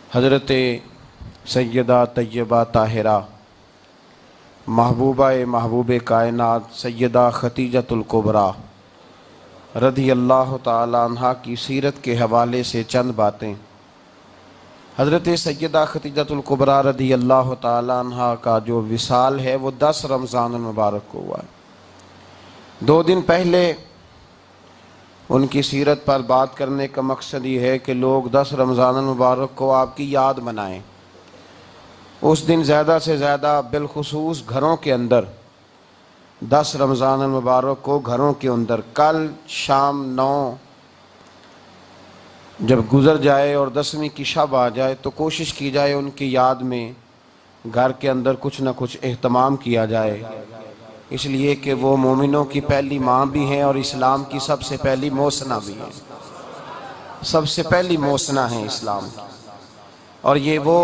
हज़रत सैयदा तय्यबा ताहिरा महबूब कायनात सैयदा खतीजतुल कुबरा रज़ी अल्लाह ताला अन्हा की सीरत के हवाले से चंद बातें। हज़रत सैयदा खतीजतुल कुबरा रज़ी अल्लाह ताला अन्हा का जो विसाल है वो 10 रमज़ान मुबारक को हुआ है। 2 दिन पहले उनकी सीरत पर बात करने का मकसद ये है कि लोग 10 रमज़ान मुबारक को आपकी याद मनाएं। उस दिन ज़्यादा से ज़्यादा बिलखुसूस घरों के अंदर 10 रमज़ान मुबारक को घरों के अंदर कल शाम 9 जब गुज़र जाए और 10वीं की शब आ जाए तो कोशिश की जाए उनकी याद में घर के अंदर कुछ न कुछ एहतमाम किया जाए, इसलिए कि वो मोमिनों की पहली माँ भी हैं और इस्लाम की सबसे पहली मोसना भी है। सबसे पहली मोसना है इस्लाम की, और ये वो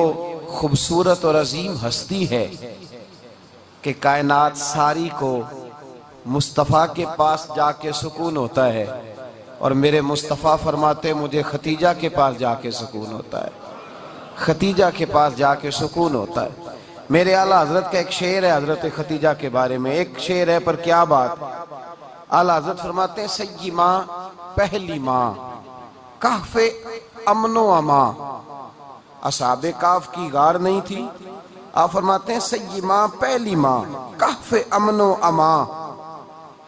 खूबसूरत और अजीम हस्ती है कि कायनात सारी को मुस्तफ़ा के पास जाके सुकून होता है, और मेरे मुस्तफ़ा फरमाते मुझे खतीजा के पास जाके सुकून होता है। खतीजा के पास जाके सुकून होता है। मेरे आला हजरत का एक शेर है हजरत खतीजा के बारे में, एक शेर है पर क्या बात। आला हजरत फरमाते हैं सय्यी माँ पहली माँ कहफ़े अमनो अमा। असहाबे काफ की गार नहीं थी, आप फरमाते हैं सय्यी माँ पहली माँ कहफ़े अमनो अमा,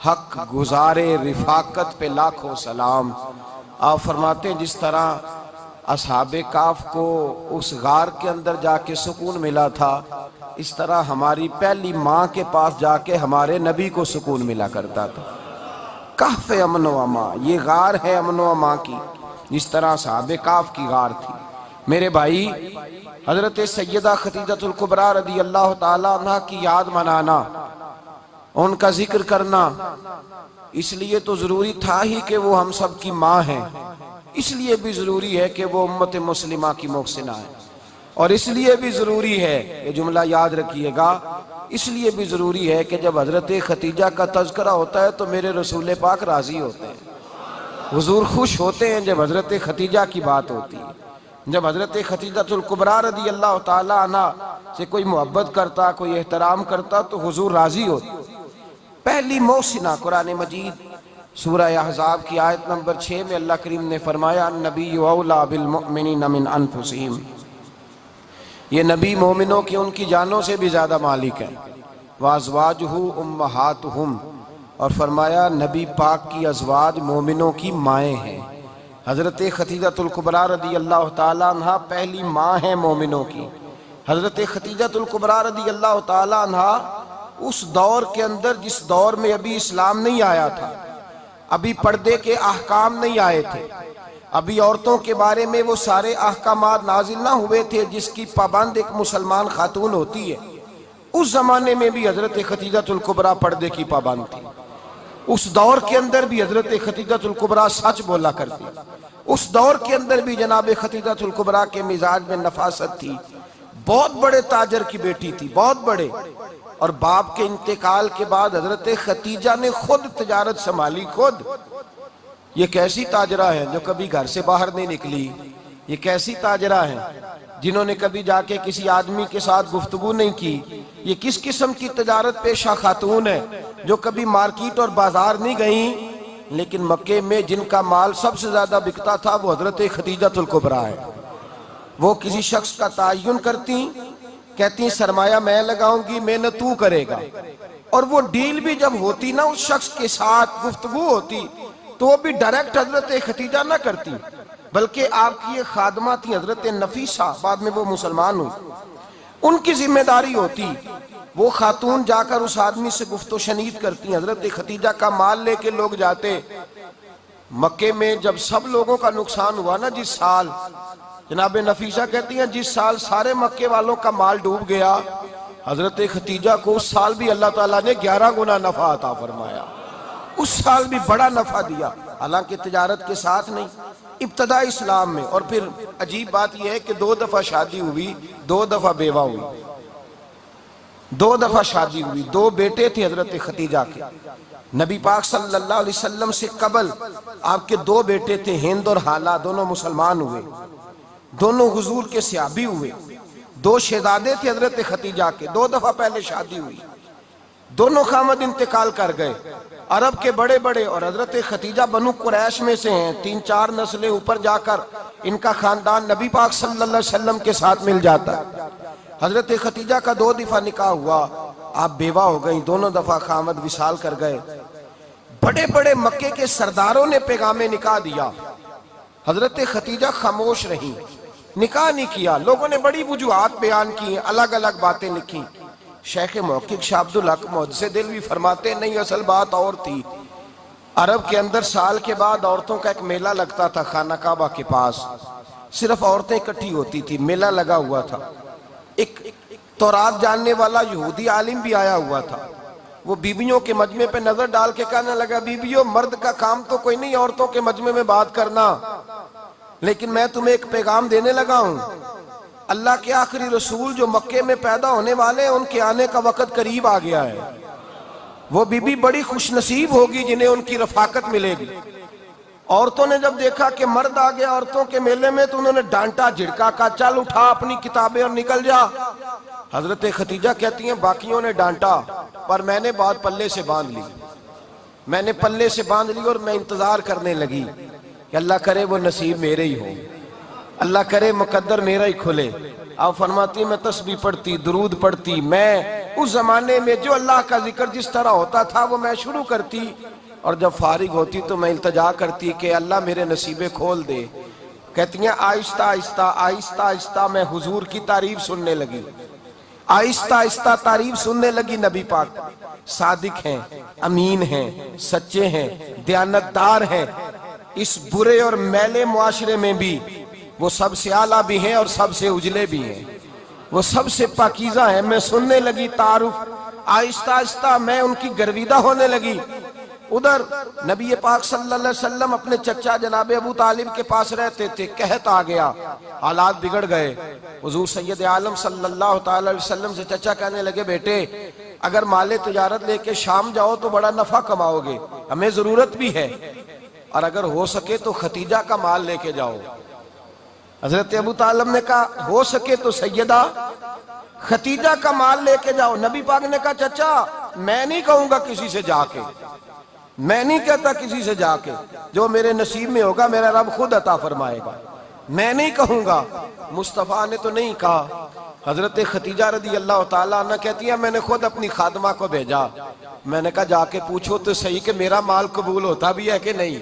हक गुजारे रिफाकत पे लाखों सलाम। आप फरमाते हैं जिस तरह असहाबे काफ को उस गार के अंदर जाके सुकून मिला था, इस तरह हमारी पहली माँ के पास जाके हमारे नबी को सुकून मिला करता था। कहफ़े अमनो अमा, ये गार है अमनो अमा की, जिस तरह असहाबे काफ की गार थी। मेरे भाई, हजरत सैयदा खतीजतुल कुबरा रज़ी अल्लाह ताला अन्हा की याद मनाना, उनका जिक्र करना, इसलिए तो जरूरी था ही कि वो हम सब की माँ है, इसलिए भी जरूरी है कि वो उम्मत मुस्लिमा की मोहसिना है, और इसलिए भी जरूरी है, ये जुमला याद रखिएगा, इसलिए भी जरूरी है कि जब हजरत खतीजा का तज़किरा होता है तो मेरे रसूल पाक राजी होते हैं, हुजूर खुश होते हैं जब हजरत खतीजा की बात होती है। जब हजरत खतीजतुल कुबरा रज़ी अल्लाह ताला अन्हा से कोई मोहब्बत करता, कोई एहतराम करता तो हुजूर राजी होते। पहली मोहसिना, कुरान मजीद सूरह अहज़ाब की आयत नंबर 6 में अल्लाह करीम ने फरमाया नबी औला बिल मुमिनीना मिन अनफुसिहिम, ये नबी मोमिनों की उनकी जानों से भी ज्यादा मालिक है। वाज़वाजुहु उम्महातुहुम, और फरमाया नबी पाक की अज़वाज मोमिनों की माएँ हैं। हजरत खतीजतुल कुबरा रज़ी अल्लाह ताला अन्हा पहली माँ है मोमिनों की। हजरत खतीजतुल कुबरा रज़ी अल्लाह ताला अन्हा उस दौर के अंदर जिस दौर में अभी इस्लाम नहीं आया था, अभी पर्दे के अहकाम नहीं आए थे, अभी औरतों के बारे में वो सारे अहकामात नाजिल ना हुए थे जिसकी पाबंद एक मुसलमान खातून होती है। उस जमाने में भी हजरत खतीजतुल कुबरा पर्दे की पाबंद थी। उस दौर के अंदर भी हजरत खतीजतुल कुबरा सच बोला करती। उस दौर के अंदर भी जनाब खतीजतुल कुबरा के मिजाज में नफासत थी। बहुत बड़े ताजर की बेटी थी, बहुत बड़े, और बाप के इंतकाल के बाद हजरत खतीजा ने खुद तिजारत संभाली। खुद, ये कैसी ताजरा है जो कभी घर से बाहर नहीं निकली, ये कैसी ताजरा है जिन्होंने कभी जाके किसी आदमी के साथ गुफ्तगू नहीं की, ये किस किस्म की तिजारत पेशा खातून है जो कभी मार्केट और बाजार नहीं गई, लेकिन मक्के में जिनका माल सबसे ज्यादा बिकता था वो हजरत खतीजतुल कुबरा है। वो किसी शख्स का तायुन करती, कहती सरमाया मैं लगाऊंगी, मेहनत तू करेगा, और वो डील भी जब होती ना उस शख्स के साथ गुफ्तगू होती तो वो भी डायरेक्ट हजरत खतीजा ना करती, बल्कि आपकी ये खादमा थी हजरत नफीसा, बाद में वो मुसलमान हुई, उनकी जिम्मेदारी होती। वो खातून जाकर उस आदमी से गुफ्तो शनीद करती। हजरत खतीजा का माल लेके लोग जाते मक्के में। जब सब लोगों का नुकसान हुआ ना जिस साल, जनाब नफीसा कहती हैं जिस साल सारे मक्के वालों का माल डूब गया, हजरत खतीजा को उस साल भी अल्लाह ताला ने 11 गुना नफा अता फरमाया। उस साल भी बड़ा नफा दिया, हालांकि तिजारत के साथ नहीं, इब्तदा इस्लाम में। और फिर अजीब बात यह है कि 2 दफा शादी हुई, 2 दफा बेवा हुई, 2 दफा शादी हुई। 2 बेटे थे हजरत खतीजा के। नबी पाक सल्लल्लाहु अलैहि वसल्लम से कबल आपके 2 बेटे थे, हिंद और हाला, दोनों मुसलमान हुए। दोनों हुजूर के सहाबी हुए। दो शहजादे थे हजरत खतीजा के, 2 दफा पहले शादी हुई। दोनों खामद इंतकाल कर गए, अरब के बड़े बड़े। और हजरत खतीजा बनु कुरैश में से हैं, 3-4 नस्लें ऊपर जाकर इनका खानदान नबी पाक सल्लल्लाहु अलैहि वसल्लम के साथ मिल जाता है। हजरत खतीजा का 2 दफा निकाह हुआ, आप बेवा हो गई, दोनों दफा खामद विसाल कर गए। बड़े बड़े मक्के के सरदारों ने पैगामे निकाह दिया, हजरत खतीजा खामोश रही, निकाह नहीं किया। लोगों ने बड़ी वजूहात बयान की, अलग अलग बातें लिखी। शेख मुहक्किक शाह अब्दुल हक मुहद्दिस दिल्वी फरमाते नहीं, असल बात और थी। अरब के अंदर साल के बाद औरतों का एक मेला लगता था खाना काबा के पास, सिर्फ औरतें इकट्ठी होती थी, मेला लगा हुआ था। एक तौरात जानने वाला यहूदी आलिम भी आया हुआ था। वो बीबियों के मजमे पे नजर डाल के कहने लगा, बीबियों मर्द का काम तो कोई नहीं औरतों के मजमे में बात करना, लेकिन मैं तुम्हें एक पैगाम देने लगा हूं। अल्लाह के आखिरी रसूल जो मक्के में पैदा होने वाले हैं, उनके आने का वक्त करीब आ गया है। वो बीबी बड़ी खुशनसीब होगी जिन्हें उनकी रफाकत मिलेगी। औरतों ने जब देखा कि मर्द आ गया औरतों के मेले में, तो उन्होंने डांटा, झिड़का, का चल उठा अपनी किताबें और निकल जा। हजरत खतीजा कहती हैं बाकियों ने डांटा, पर मैंने बात पल्ले से बांध ली। मैंने पल्ले से बांध ली और मैं इंतजार करने लगी कि अल्लाह करे वो नसीब मेरे ही हो, अल्लाह करे मुकद्दर मेरा ही खुले। आप फरमाती मैं तस्बीह पढ़ती, दुरूद पढ़ती, मैं उस जमाने में जो अल्लाह का जिक्र जिस तरह होता था वो मैं शुरू करती, और जब फारिग होती तो मैं इल्तजा करती कि अल्लाह मेरे नसीबे खोल दे। कहती हैं आहिस्ता आहिस्ता आहिस्ता आहिस्ता मैं हुजूर की तारीफ सुनने लगी, आहिस्ता आहिस्ता तारीफ सुनने लगी। नबी पाक सादिक हैं, अमीन हैं, सच्चे हैं, दयानतदार हैं। इस बुरे और मैले मुआशरे में भी वो सबसे आला भी हैं और सबसे उजले भी हैं, वो सबसे पाकीज़ा है। मैं सुनने लगी तारुफ, आहिस्ता आहिस्ता मैं उनकी गर्विदा होने लगी। उधर नबी पाक सल्लल्लाहु अलैहि वसल्लम अपने चचा जनाब अबू तालिब के पास रहते थे। कहत आ गया, हालात बिगड़ गए। हुजूर सैयद आलम सल्लल्लाहु अलैहि वसल्लम से चचा कहने लगे, बेटे अगर माले तिजारत लेके शाम जाओ तो बड़ा नफा कमाओगे, हमें जरूरत भी है, और अगर हो सके तो खतीजा का माल लेके जाओ। हजरत अबू तालिब ने कहा हो सके तो सैयदा खतीजा का माल लेके जाओ। नबी पाक ने कहा चचा मैं नहीं कहूंगा किसी से जाके, मैं नहीं कहता किसी से जाके, जो मेरे नसीब में होगा मेरा रब खुद अता फरमाएगा, मैं नहीं कहूंगा। मुस्तफा ने तो नहीं कहा। हजरत खतीजा रदी अल्लाह ताला अन्हा कहती है मैंने खुद अपनी खादमा को भेजा, मैंने कहा जाके पूछो तो सही कि मेरा माल कबूल होता भी है कि नहीं,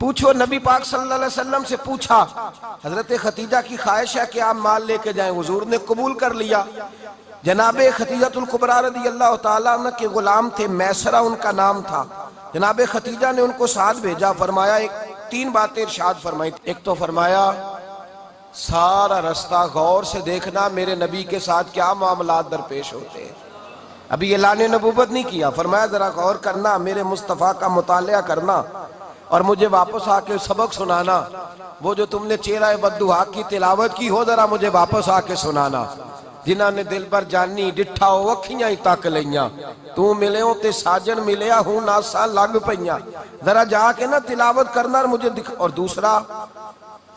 पूछो। नबी पाक सल्लल्लाहु अलैहि वसल्लम से पूछा। हजरत खतीजा की ख्वाहिश है कि आप माल लेके जाएं, हुजूर ने कबूल कर लिया। जनाबे खतीजतुल कुबरा रदी अल्लाह ताला अन्हा के गुलाम थे, मैसरा उनका नाम था। जनाबे खतीजा ने उनको साथ भेजा। फरमाया 3 बातें इरशाद फरमाई। एक तो फरमाया सारा रास्ता गौर से देखना मेरे नबी के साथ क्या मामलात दरपेश होते हैं। अभी ऐलान नबूवत नहीं किया, फरमाया जरा गौर करना, मेरे मुस्तफ़ा का मुतालिया करना और मुझे वापस आके सबक सुनाना। वो जो तुमने चेहरा बद्दुआ की तिलावत की हो, जरा मुझे वापस आके सुनाना। जिन्होंने दिल पर जानी डिठा हो अखियां ही तक लिया, तू मिले हो ते साजन मिलिया हूं नासा लग पईया, जरा जाके ना तिलावत करना और मुझे दिख। और दूसरा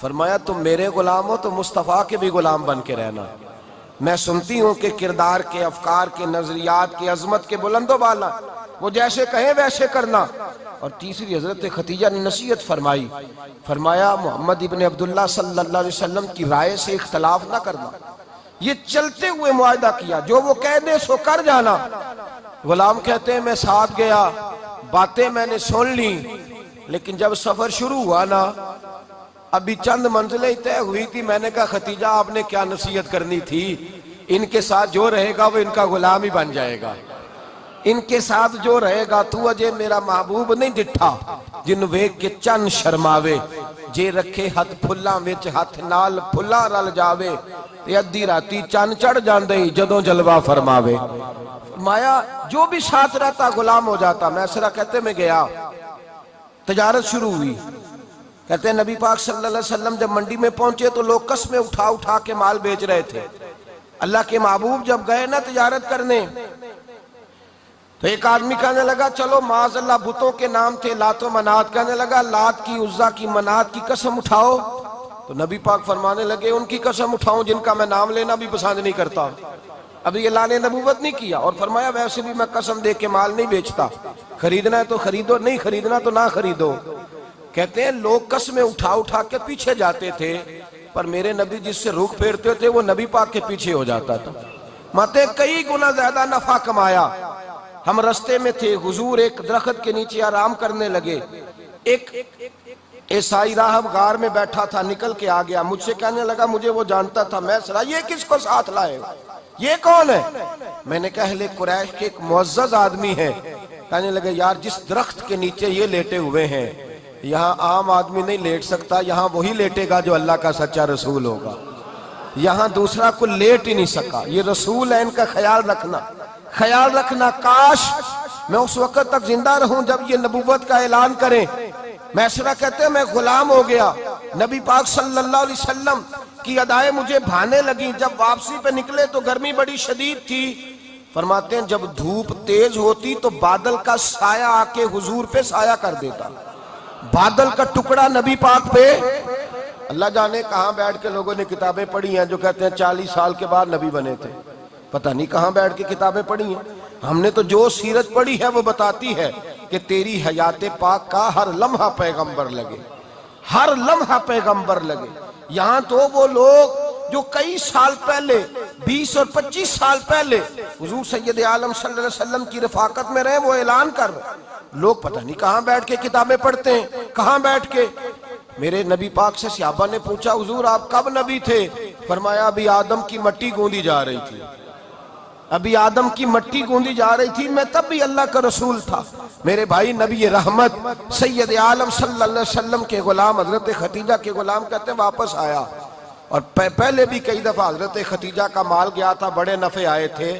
फरमाया तुम मेरे गुलाम हो तो मुस्तफ़ा के भी गुलाम बन के रहना। मैं सुनती हूँ कि किरदार के, अफकार के, नजरियात के, अजमत के बुलंदो बाला, वो जैसे कहे वैसे करना। और तीसरी हजरत खतीजा ने नसीहत फरमाई, फरमाया मोहम्मद इब्न अब्दुल्ला सल्लल्लाहु अलैहि वसल्लम की राय से इख्तलाफ ना करना। ये चलते हुए मुआहदा किया, जो वो कह दे सो कर जाना। गुलाम कहते हैं मैं साथ गया, बातें मैंने सुन ली, लेकिन जब सफर शुरू हुआ ना, अभी चंद मंजिलें तय हुई थी, मैंने कहा खतीजा आपने क्या नसीहत करनी थी, इनके साथ जो रहेगा वो इनका गुलाम ही बन जाएगा, इनके साथ जो रहेगा। तू अजय मेरा महबूब नहीं डिठा जिन वेख के चन शर्मावे, जे रखे हथ फुल्लां विच हथ नाल फुल्लां रल जावे, ते अद्धी राती चन चढ़ जांदे जदों जलवा फरमावे। माया जो भी साथ रहता गुलाम हो जाता। मैसरा कहते मैं गया, तजारत शुरू हुई। कहते हैं नबी पाक सल्लल्लाहु अलैहि वसल्लम जब मंडी में पहुंचे तो लोग कस्में उठा उठा के माल बेच रहे थे। अल्लाह के महबूब जब गए ना तिजारत करने, तो एक आदमी कहने लगा चलो माज़अल्लाह, बुतों के नाम थे लातो मनात, कहने लगा लात की, उज्जा की, मनात की कसम उठाओ। तो नबी पाक फरमाने लगे उनकी कसम उठाऊं जिनका मैं नाम लेना भी पसंद नहीं करता। अभी अल्लाह ने नबूवत नहीं किया और फरमाया वैसे भी मैं कसम दे के माल नहीं बेचता, खरीदना है तो खरीदो, नहीं खरीदना तो ना खरीदो। कहते हैं लोग कसमें उठा उठा के पीछे जाते थे, पर मेरे नबी जिससे रुख फेरते थे वो नबी पाक के पीछे हो जाता था। माते कई गुना ज्यादा नफा कमाया। हम रास्ते में थे, हुजूर एक दरख्त के नीचे आराम करने लगे। एक ईसाई राहब गार में बैठा था, निकल के आ गया, मुझसे कहने लगा मुझे वो जानता था। मैं सरा ये किसको साथ लाए, ये कौन है? मैंने कहा अहले कुरैश के एक मुअज़्ज़ज़ आदमी है। कहने लगे यार जिस दरख्त के नीचे ये लेटे हुए हैं यहाँ आम आदमी नहीं लेट सकता, यहाँ वही लेटेगा जो अल्लाह का सच्चा रसूल होगा, यहाँ दूसरा को लेट ही नहीं सका। ये रसूल है, इनका ख्याल रखना, ख्याल रखना। काश मैं उस वक्त तक जिंदा रहूं जब ये नबूवत का ऐलान करें। मैसरा कहते हैं मैं गुलाम हो गया, नबी पाक सल्लल्लाहु अलैहि वसल्लम की अदाएं मुझे भाने लगी। जब वापसी पे निकले तो गर्मी बड़ी शदीद थी। फरमाते हैं जब धूप तेज होती तो बादल का साया आके हुजूर पे साया कर देता, बादल का टुकड़ा नबी पाक पे। अल्लाह जाने कहां बैठ के लोगों ने किताबें पढ़ी हैं जो कहते हैं 40 साल के बाद नबी बने थे। पता नहीं कहां बैठ के किताबें पढ़ी हैं। हमने तो जो सीरत पढ़ी है वो बताती है कि तेरी हयाते पाक का हर लम्हा पैगंबर लगे, हर लम्हा पैगंबर लगे। यहाँ तो वो लोग जो कई साल पहले 20 और 25 साल पहले हुजूर सैयद आलम सल्लल्लाहु अलैहि वसल्लम की रफाकत में रहे, वो ऐलान कर रहे। लोग पता नहीं कहां बैठ के किताबें पढ़ते हैं, कहां बैठ के। मेरे नबी पाक से सहाबा ने पूछा हुजूर आप कब नबी थे? फरमाया अभी आदम की मट्टी गूंदी जा रही थी, अभी आदम की मट्टी गूंदी जा रही थी, मैं तब भी अल्लाह का रसूल था। मेरे भाई नबी रहमत सैयद आलम सल्लल्लाहु अलैहि वसल्लम के गुलाम हजरत खतीजा के गुलाम कहते हैं वापस आया। और पहले भी कई दफा हजरत खतीजा का माल गया था, बड़े नफे आए थे,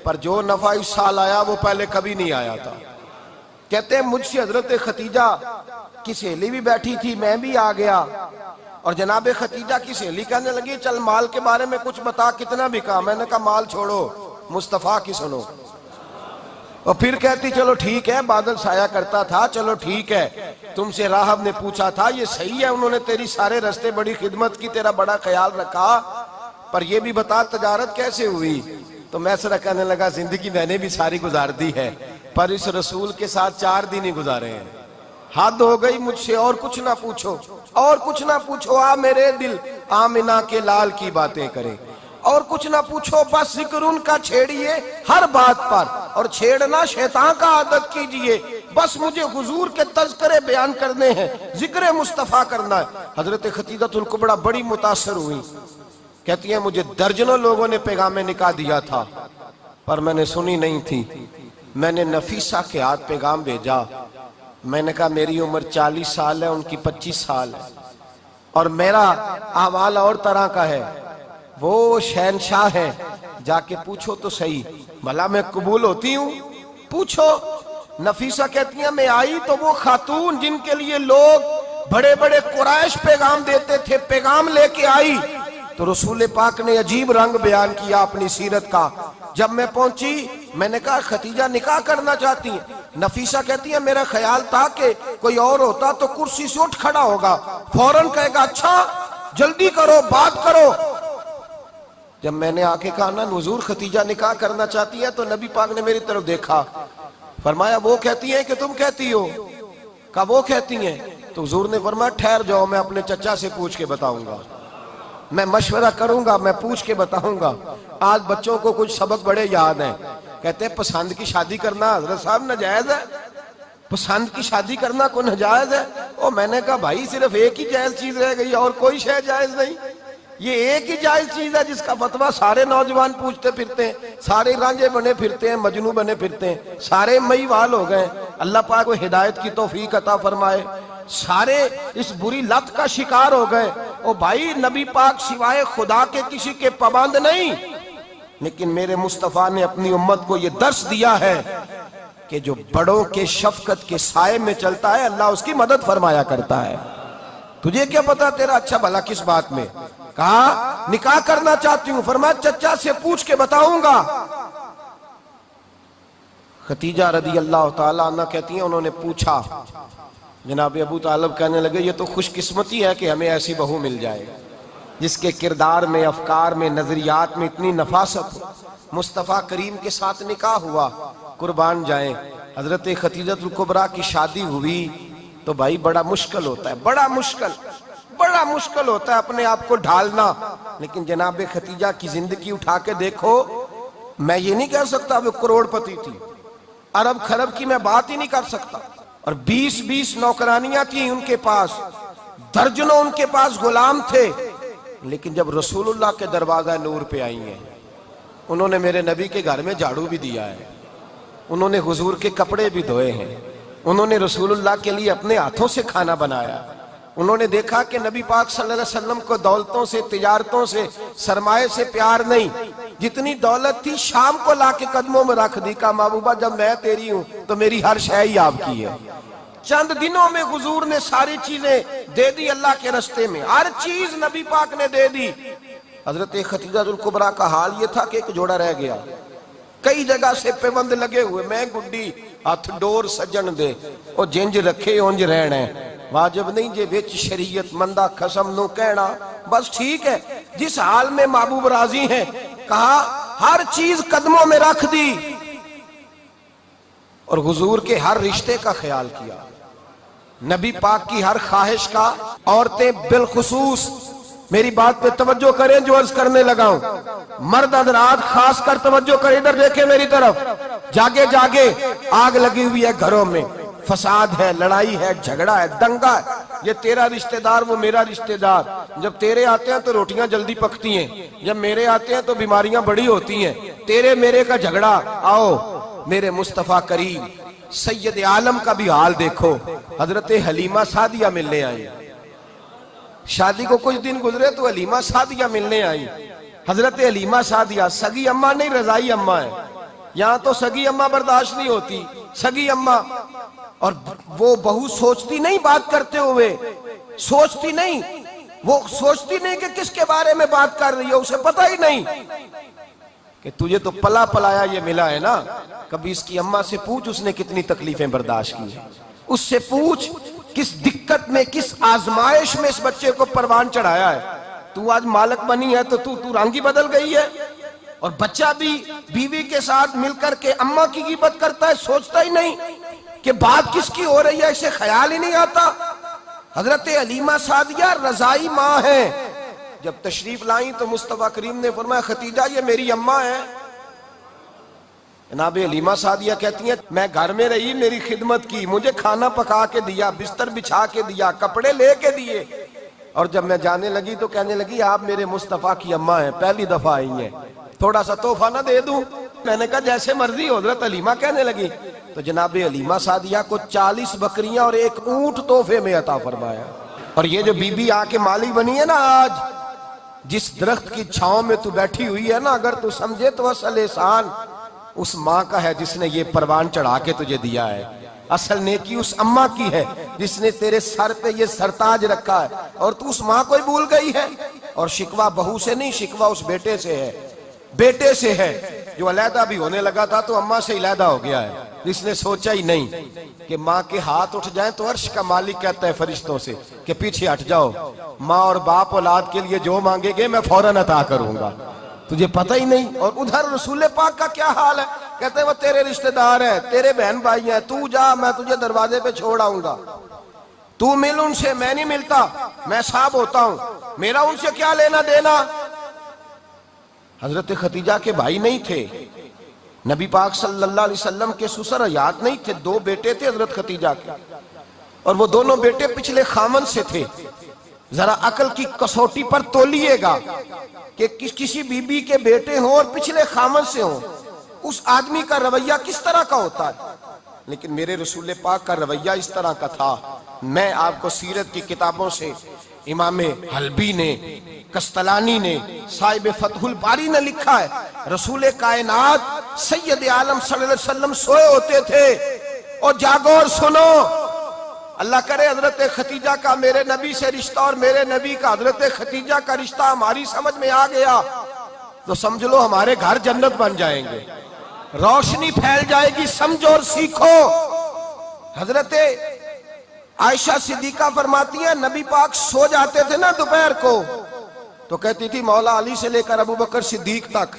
पर जो नफा इस साल आया वो पहले कभी नहीं आया था। कहते हैं मुझसे हजरत खतीजा की सहेली भी बैठी थी, मैं भी आ गया। और जनाब खतीजा की सहेली कहने लगी चल माल के बारे में कुछ बता, कितना बिका? मैंने कहा माल छोड़ो, मुस्तफा की सुनो। और फिर कहती चलो ठीक है, बादल साया करता था, चलो ठीक है। तुमसे राहब ने पूछा था, ये सही है, उन्होंने तेरी सारे रास्ते बड़ी खिदमत की, तेरा बड़ा ख्याल रखा, पर ये भी बता तजारत कैसे हुई? तो मैं सरा कहने लगा जिंदगी मैंने भी सारी गुजार दी है, पर इस रसूल के साथ 4 दिन ही गुजारे हैं। हद हो गई मुझसे, और कुछ ना पूछो, और कुछ ना पूछो। आ मेरे दिल आमिना के लाल की बातें करें, और कुछ ना पूछो, बस जिक्र उनका छेड़िए हर बात पर, और छेड़ना शैतान का आदत कीजिए। बस मुझे हुजूर के तज़किरे बयान करने हैं, जिक्र मुस्तफ़ा करना है। हजरत खतीजतुल कुबरा बड़ी मुतासर हुई, कहती है मुझे दर्जनों लोगों ने पैगाम निकाह दिया था, पर मैंने सुनी नहीं थी। मैंने नफीसा के हाथ पैगाम भेजा। मैंने कहा मेरी उम्र 40 साल है, उनकी 25 साल है, और मेरा अहवाल और तरह का है। वो शहनशाह है, जाके पूछो तो सही, भला मैं कबूल होती हूँ? पूछो। नफीसा कहती है मैं आई तो वो खातून जिनके लिए लोग बड़े बड़े कुरैश पैगाम देते थे, पैगाम लेके आई। तो रसूल पाक ने अजीब रंग बयान किया अपनी सीरत का। जब मैं पहुंची मैंने कहा खतीजा निकाह करना चाहती है। नफीसा कहती है मेरा ख्याल था कि कोई और होता तो कुर्सी से उठ खड़ा होगा, फौरन कहेगा अच्छा जल्दी करो, बात करो। जब मैंने आके कहा ना हुजूर खतीजा निकाह करना चाहती है, तो नबी पाक ने मेरी तरफ देखा, फरमाया वो कहती है कि तुम कहती हो? कहा वो कहती हैं। तो हुजूर ने फरमाया ठहर जाओ, मैं अपने चचा से पूछ के बताऊंगा, मैं मशवरा करूंगा, मैं पूछ के बताऊंगा। आज बच्चों को कुछ सबक बड़े याद हैं। कहते हैं पसंद की शादी करना हजरत साहब नाजायज है, पसंद की शादी करना कोई नाजायज है? ओ मैंने कहा भाई सिर्फ एक ही जायज चीज रह गई, और कोई शय जायज नहीं। ये एक ही जायज चीज है जिसका फतवा सारे नौजवान पूछते फिरते हैं, सारे रांझे बने फिरते हैं, मजनू बने फिरते हैं, सारे मईवाल हो गए। अल्लाह पाक को हिदायत की तौफीक अता फरमाए। सारे इस बुरी लत का शिकार हो गए। ओ भाई नबी पाक सिवाय खुदा के किसी के पाबंद नहीं, लेकिन मेरे मुस्तफा ने अपनी उम्मत को यह दर्श दिया है कि जो बड़ों के शफकत के साए में चलता है अल्लाह उसकी मदद फरमाया करता है। तुझे क्या पता तेरा अच्छा भला किस बात में? कहा निकाह करना चाहती हूँ, फरमाया चचा से पूछ के बताऊंगा। खतीजा रदी अल्लाह ताला अन्हा कहती हैं उन्होंने पूछा, जनाब अबू तालिब कहने लगे ये तो खुशकिस्मती है कि हमें ऐसी बहू मिल जाए जिसके किरदार में, अफकार में, नजरियात में इतनी नफासत हो। मुस्तफ़ा करीम के साथ निकाह हुआ, कुर्बान जाए। हजरत खतीजतुल कुबरा की शादी हुई तो भाई बड़ा मुश्किल होता है, बड़ा मुश्किल होता है अपने आप को ढालना। लेकिन जनाब खतीजा की जिंदगी उठा के देखो, मैं ये नहीं कह सकता वो करोड़पति थी, अरब खरब की मैं बात ही नहीं कर सकता। और 20-20 नौकरानियां थी उनके पास, दर्जनों उनके पास गुलाम थे। लेकिन जब रसूलुल्लाह के दरवाजा नूर पे आई हैं, उन्होंने मेरे नबी के घर में झाड़ू भी दिया है, उन्होंने हुजूर के कपड़े भी धोए हैं, उन्होंने रसूलुल्लाह के लिए अपने हाथों से खाना बनाया। उन्होंने देखा कि नबी पाक सल्लल्लाहु अलैहि वसल्लम को दौलतों से, तिजारतों से, सरमाए से प्यार नहीं, जितनी दौलत थी शाम को लाके कदमों में रख दी। कहा महबूबा जब मैं तेरी हूं तो मेरी हर शय ही आपकी है। चंद दिनों में हुजूर ने सारी चीजें दे दी अल्लाह के रास्ते में, हर चीज नबी पाक ने दे दी। हजरत खतीजतुल कुबरा का हाल ये था कि एक जोड़ा रह गया, कई जगह से पेबंद लगे हुए, मैं गुड्डी हथ डोर सजन दे और जिंज रखे उंज रहना है। वाजिब नहीं जे विच शरीयत मंदा खसम नु कहना, बस ठीक है। जिस हाल में महबूब राजी हैं, कहा हर चीज कदमों में रख दी और हुजूर के हर रिश्ते का ख्याल किया, नबी पाक की हर ख्वाहिश का। औरतें बिलखुसूस मेरी बात पे तवज्जो करें जो अर्ज करने लगा हूं, मर्द हजरात खास कर तवज्जो करें, इधर देखें मेरी तरफ। जागे जागे आग लगी हुई है घरों में, फसाद है, लड़ाई है, झगड़ा है, दंगा है। ये तेरा रिश्तेदार, वो मेरा रिश्तेदार। जब तेरे आते हैं तो रोटियां जल्दी पकती हैं, जब मेरे आते हैं तो बीमारियां बड़ी होती हैं। तेरे मेरे का झगड़ा। आओ मेरे मुस्तफा करीम सैयद आलम का भी हाल देखो। हजरत हलीमा सादिया मिलने आई, शादी को कुछ दिन गुजरे तो हलीमा सादिया मिलने आई। हजरत हलीमा सादिया सगी अम्मा नहीं, रजाई अम्मा है। यहाँ तो सगी अम्मा बर्दाश्त नहीं होती, सगी अम्मा। और वो बहू सोचती नहीं, बात करते हुए सोचती नहीं, वो सोचती नहीं कि किसके बारे में बात कर रही है, उसे पता ही नहीं कि तुझे तो पला पलाया ये मिला है ना। कभी इसकी अम्मा से पूछ उसने कितनी तकलीफें बर्दाश्त की है, उससे पूछ किस दिक्कत में, किस आजमाइश में इस बच्चे को परवान चढ़ाया है। तू आज मालक बनी है तो तू रंगी बदल गई है। और बच्चा भी बीवी के साथ मिलकर के अम्मा की गिबत करता है, सोचता ही नहीं कि बात किसकी हो रही है, इसे ख्याल ही नहीं आता। हजरत हलीमा सादिया रजाई माँ है। जब तशरीफ लाई तो मुस्तफा करीम ने फरमाया खतीजा ये मेरी अम्मा है। जनाब हलीमा सादिया कहती हैं मैं घर में रही, मेरी खिदमत की, मुझे खाना पका के दिया, बिस्तर बिछा के दिया, कपड़े लेके दिए। और जब मैं जाने लगी तो कहने लगी आप मेरे मुस्तफा की अम्मा हैं, पहली दफा आई हैं, थोड़ा सा तोहफा ना दे दूं। मैंने कहा जैसे मर्जी। हजरत हलीमा कहने लगी तो जनाब हलीमा सादिया को 40 बकरियां और एक ऊंट तोहफे में अता फरमाया। और ये जो बीबी आके माली बनी है ना, आज जिस दरख्त की छांव में तू बैठी हुई है ना, अगर तू समझे तो असल एहसान उस माँ का है जिसने ये परवान चढ़ा के तुझे दिया है। असल नेकी उस अम्मा की है जिसने तेरे सर पे ये सरताज रखा है, और तू उस माँ को ही भूल गई है। और शिकवा बहू से नहीं, शिकवा उस बेटे से है, बेटे से है जो अलहदा भी होने लगा था तो अम्मा से अलहदा हो गया है, जिसने सोचा ही नहीं कि माँ के हाथ उठ जाएं तो अर्श का मालिक कहता है फरिश्तों से कि पीछे हट जाओ, माँ और बाप औलाद के लिए जो मांगेंगे मैं फौरन अता करूंगा, तुझे पता ही नहीं। और उधर रसूल पाक का क्या हाल है, कहते हैं वो तेरे रिश्तेदार है, तेरे बहन भाई हैं, तू जा मैं तुझे दरवाजे पे छोड़ आऊंगा, तू मिल उनसे, मैं नहीं मिलता, मैं साहब होता हूं, मेरा उनसे क्या लेना देना। हजरत खतीजा के भाई नहीं थे, नबी पाक सल्लल्लाहु अलैहि वसल्लम के ससुर हयात नहीं थे, 2 बेटे थे हजरत खतीजा के, और वो दोनों बेटे पिछले खामन से थे। जरा अकल की कसौटी पर तोलिएगा कि किसी बीबी के बेटे हों और पिछले खामन से हों, उस आदमी का रवैया किस तरह का होता है। लेकिन मेरे रसूल पाक का रवैया इस तरह का था। मैं आपको सीरत की किताबों से, इमाम हल्बी ने, कस्तलानी ने, साहिब फतहुल बारी ने लिखा है, रसूल कायनात सैयद आलम सल्लल्लाहु अलैहि वसल्लम सोए होते थे। और जागो और सुनो, अल्लाह करे हजरत खतीजा का मेरे नबी से रिश्ता और मेरे नबी का हजरत खतीजा का रिश्ता हमारी समझ में आ गया तो समझ लो हमारे घर जन्नत बन जाएंगे, रोशनी फैल जाएगी। समझो और सीखो। हजरत आयशा सिद्दीका फरमाती है नबी पाक सो जाते थे ना दोपहर को तो कहती थी मौला अली से लेकर अबू बकर सिद्दीक तक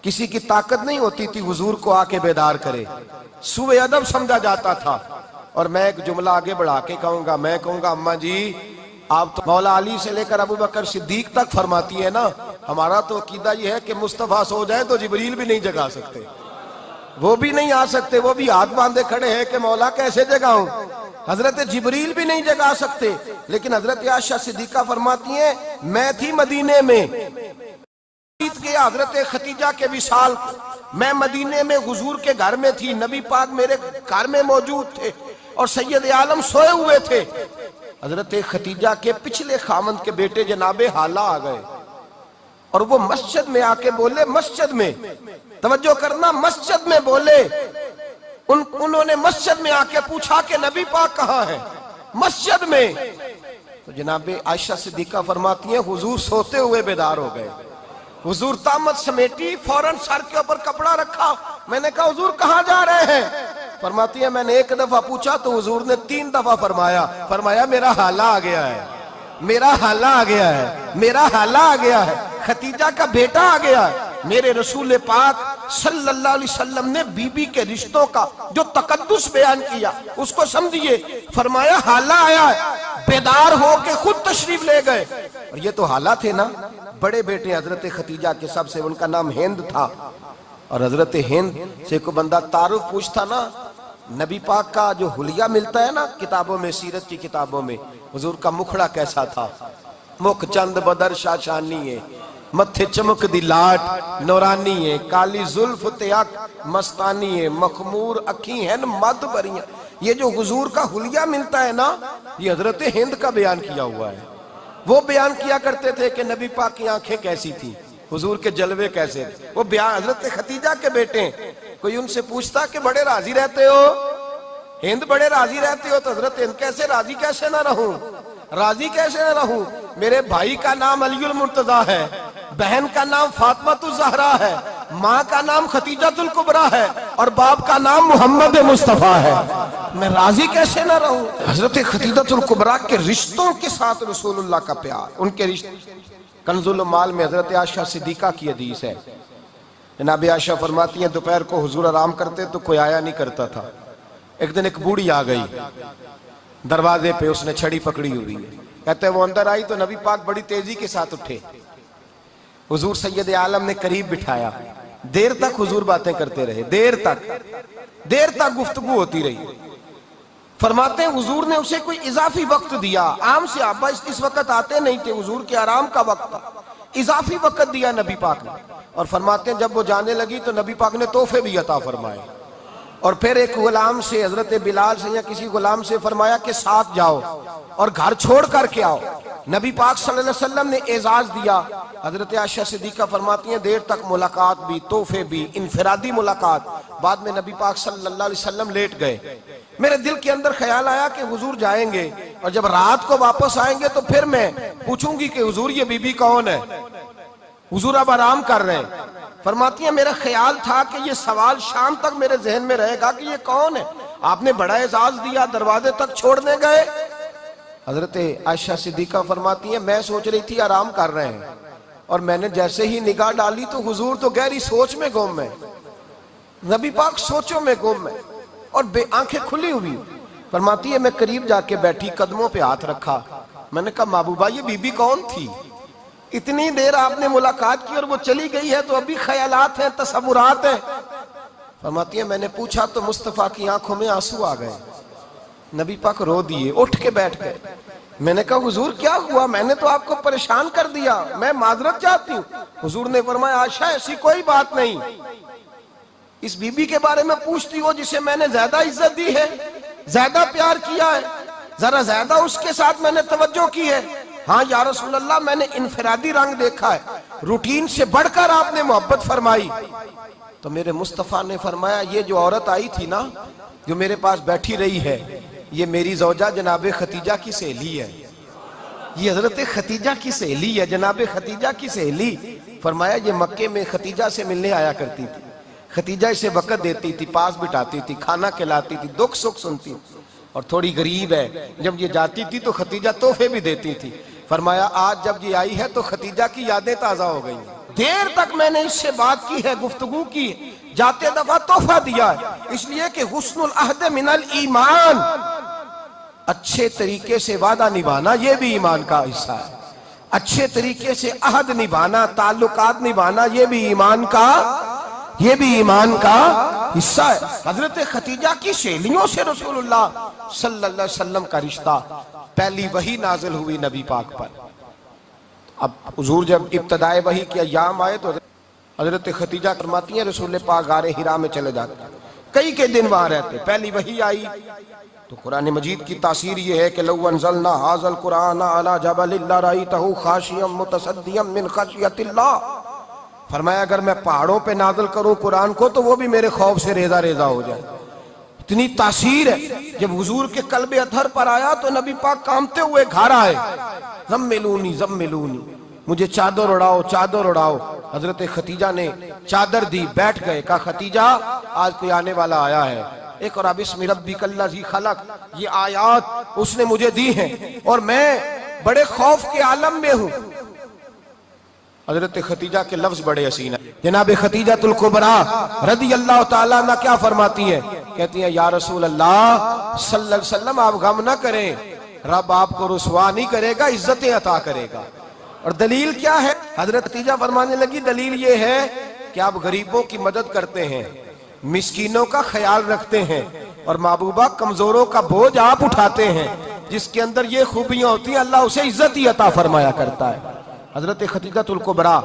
किसी की ताकत नहीं होती थी हुजूर को आके बेदार करे। सुबह अदब समझा जाता था। और मैं एक जुमला आगे बढ़ा के कहूंगा, मैं कहूंगा अम्मा जी आप तो मौला अली से लेकर अबू बकर सिद्दीक तक फरमाती है ना, हमारा तो अकीदा यह है कि मुस्तफा सो जाए तो जिब्रील भी नहीं जगा सकते, वो भी नहीं आ सकते, वो भी हाथ बांधे खड़े हैं कि मौला कैसे जगाऊं। हजरत जिब्रील भी नहीं जगा सकते। लेकिन हजरत आयशा सिद्दीका फरमाती हैं मैं थी मदीने में के हजरत खतीजा के विसाल, मैं मदीने में हुजूर के घर में थी, नबी पाक मेरे घर में मौजूद थे और सैयद आलम सोए हुए थे। हजरत खतीजा के पिछले खामंद के बेटे जनाबे हाला आ गए और वो मस्जिद में आके बोले, मस्जिद में तवज्जो करना, मस्जिद में बोले, उन्होंने मस्जिद में आके पूछा कि नबी पाक कहाँ है, मस्जिद में। तो जनाबे आयशा सिद्दीका फरमाती हैं हुजूर सोते हुए बेदार हो गए। हुजूर तामत समेटी, फौरन सर के ऊपर कपड़ा रखा। मैंने कहा हुजूर कहाँ जा रहे हैं? फरमाती है मैंने एक दफा पूछा तो हुजूर ने 3 दफा फरमाया मेरा हाला आ गया है, मेरा हाला आ गया है, मेरा हाला आ गया है, खतीजा का बेटा आ गया है। मेरे रसूल पाक सल्लल्लाहु अलैहि वसल्लम ने बीबी के रिश्तों का जो तकद्दुस बयान किया उसको समझिए। फरमाया हाला आया है, बेदार होके खुद तशरीफ ले गए। और ये तो हाला थे ना, बड़े बेटे हजरत खतीजा के सबसे, उनका नाम हिंद था। और हजरत हिंद से को बंदा तारुफ पूछता ना, नबी पाक का जो हुलिया मिलता है ना किताबों में, सीरत की किताबों में, हुजूर का मुखड़ा कैसा था, मुख चंद बदर शाशानी है, मत्थे चमक दी लाट नौरानी है, काली जुल्फ ते अख मस्तानी है, मखमूर अखी है मद बरियां। ये जो हुजूर का हुलिया मिलता है ना, ये हजरत हिंद का बयान किया हुआ है। वो बयान किया करते थे कि नबी पाक की आंखें कैसी थी, हुजूर के जलवे कैसे थे। वो बयान हजरत खतीजा के बेटे। कोई उनसे पूछता कि बड़े राजी रहते हो, हिंद बड़े राजी रहते हो, तो हजरत हिंद कैसे राजी कैसे ना रहूं, राजी कैसे ना रहूं। मेरे भाई का नाम अलीउल मुर्तजा है, बहन का नाम फातिमातुज ज़हरा है, माँ का नाम खतीजातुल कुबरा है और बाप का नाम मोहम्मद मुस्तफा है, मैं राजी कैसे ना रहूं। हजरत खतीजातुल कुबरा के रिश्तों के साथ रसूलुल्लाह का प्यार, उनके रिश्ते। कंजुल माल में हजरत आयशा सिद्दीका की हदीस है, जनाब आयशा फरमाती है दोपहर को हुजूर आराम करते तो कोई आया नहीं करता था। एक दिन एक बूढ़ी आ गई दरवाजे पे, उसने छड़ी पकड़ी हुई है। कहते वो अंदर आई तो नबी पाक बड़ी तेजी के साथ उठे, हुजूर सैयद आलम ने करीब बिठाया, देर तक हुजूर बातें करते रहे, देर तक गुफ्तगू होती रही। फरमाते हैं हुजूर ने उसे कोई इजाफी वक्त दिया, आम से आबा इस वक्त आते नहीं थे, हुजूर के आराम का वक्त था, इजाफी वक्त दिया नबी पाक ने। और फरमाते हैं जब वो जाने लगी तो नबी पाक ने तोहफे भी अता फरमाए। और फिर एक गुलाम से, हजरत बिलाल से या किसी गुलाम से फरमाया कि साथ जाओ और घर छोड़ करके आओ। नबी पाक सल्लल्लाहु अलैहि वसल्लम ने एजाज दिया। हजरत आयशा सिद्दीका फरमाती हैं देर तक मुलाकात भी, तोहफे भी, इनफरादी मुलाकात। बाद में नबी पाक सल्लल्लाहु अलैहि वसल्लम लेट गए। मेरे दिल के अंदर ख्याल आया कि हुजूर जाएंगे और जब रात को वापस आएंगे तो फिर मैं पूछूंगी कि हुजूर ये बीबी कौन है, हुजूर अब आराम कर रहे हैं। फरमाती है मेरा ख्याल था कि ये सवाल शाम तक मेरे जहन में रहेगा कि ये कौन है, आपने बड़ा एजाज दिया, दरवाजे तक छोड़ने गए। हजरत आयशा सिद्दीका फरमाती है मैं सोच रही थी आराम कर रहे हैं और मैंने जैसे ही निगाह डाली तो हुजूर तो गहरी सोच में गुम है, नबी पाक सोचों में गुम है और आंखें खुली हुई। फरमाती है मैं करीब जाके बैठी, कदमों पे हाथ रखा, मैंने कहा महबूबा ये बीबी कौन थी, इतनी देर आपने मुलाकात की और वो चली गई है, तो अभी ख्यालात हैं, तसव्वुरात हैं। फरमाती है मैंने पूछा तो मुस्तफा की आंखों में आंसू आ गए, नबी पाक रो दिए, उठ के बैठ गए। मैंने कहा हुजूर क्या हुआ, मैंने तो आपको परेशान कर दिया, मैं माजरत चाहती हूँ। हुजूर ने फरमाया आयशा ऐसी कोई बात नहीं, इस बीबी के बारे में पूछती हो जिसे मैंने ज्यादा इज्जत दी है, ज्यादा प्यार किया है, जरा ज्यादा उसके साथ मैंने तवज्जो की है। हाँ या रसूल अल्लाह मैंने इनफरादी रंग देखा है, रूटीन से बढ़कर आपने मोहब्बत फरमाई। तो मेरे मुस्तफा ने फरमाया ये जो औरत आई थी ना, जो मेरे पास बैठी रही है, ये मेरी जौजा जनाब खतीजा की सहेली है, ये हजरत खतीजा की सहेली है, जनाब खतीजा की सहेली। फरमाया ये मक्के में खतीजा से मिलने आया करती थी, खतीजा इसे वक़्त देती थी, पास बिठाती थी, खाना खिलाती थी, दुख सुख सुनती। और थोड़ी गरीब है। जब ये जाती थी तो खतीजा तोहफे भी देती थी। फरमाया आज जब ये आई है तो खतीजा की यादें ताजा हो गई। देर तक मैंने इससे बात की है, गुफ्तगू की, जाते दफा तोहफा दिया है, इसलिए कि हुस्नुल अहद मिनल ईमान, अच्छे तरीके से वादा निभाना ये भी ईमान का हिस्सा है। अच्छे तरीके से अहद निभाना, ताल्लुकात निभाना ये भी ईमान का हिस्सा है। हजरत खतीजा की सहेलियों से रसूलुल्लाह सल्लल्लाहु अलैहि वसल्लम का रिश्ता, पहली वही नाजिल हुई नबी पाक पर। अब हुजूर जब इब्तदाए वही के अय्याम आए तो हजरत खतीजा फरमाती हैं रसूल पाक गारे हिरा में चले जाते, कई के दिन वहां रहते। पहली वही आई तो कुरान मजीद की तासीर ये है कि लौ अंज़लना हाज़ल कुरान अला जबलिन लरअयतहु खाशियम मुतसद्दियम मिन खशियतिल्लाह, फरमाया अगर मैं पहाड़ों पे नाज़िल करूं कुरान को तो वो भी मेरे खौफ से रेजा रेजा हो जाए। इतनी तासीर है। जब हुजूर के कल्बे अतहर पर आया तो नबी पाक कांपते हुए घर आए, ज़म्मिलूनी ज़म्मिलूनी, मुझे चादर उड़ाओ चादर उड़ाओ। हजरत खतीजा ने चादर दी, बैठ गए। कहा खतीजा आज कोई आने वाला आया है, एक और बिस्मि रब्बिकल्लज़ी खलक, ये आयात उसने मुझे दी हैं और मैं बड़े खौफ के आलम में हूं। हजरत खतीजा के लफ्ज बड़े हसीन है। जनाब खतीजतुल कुबरा रदी अल्लाह ताला अन्हा क्या फरमाती है, कहती है या रसूल अल्लाह सल्लल्लाहु अलैहि वसल्लम आप गम ना करें, रब आपको रुसवा नहीं करेगा, इज्जतें अता करेगा। और दलील क्या है? हजरत खतीजा फरमाने लगी दलील ये है कि आप गरीबों की मदद करते हैं, मिस्कीनों का ख्याल रखते हैं और महबूबा कमजोरों का बोझ आप उठाते हैं। जिसके अंदर ये खूबियां होती हैं अल्लाह उसे इज्जत ही अता फरमाया करता है। हजरत खतीजतुल कुबरा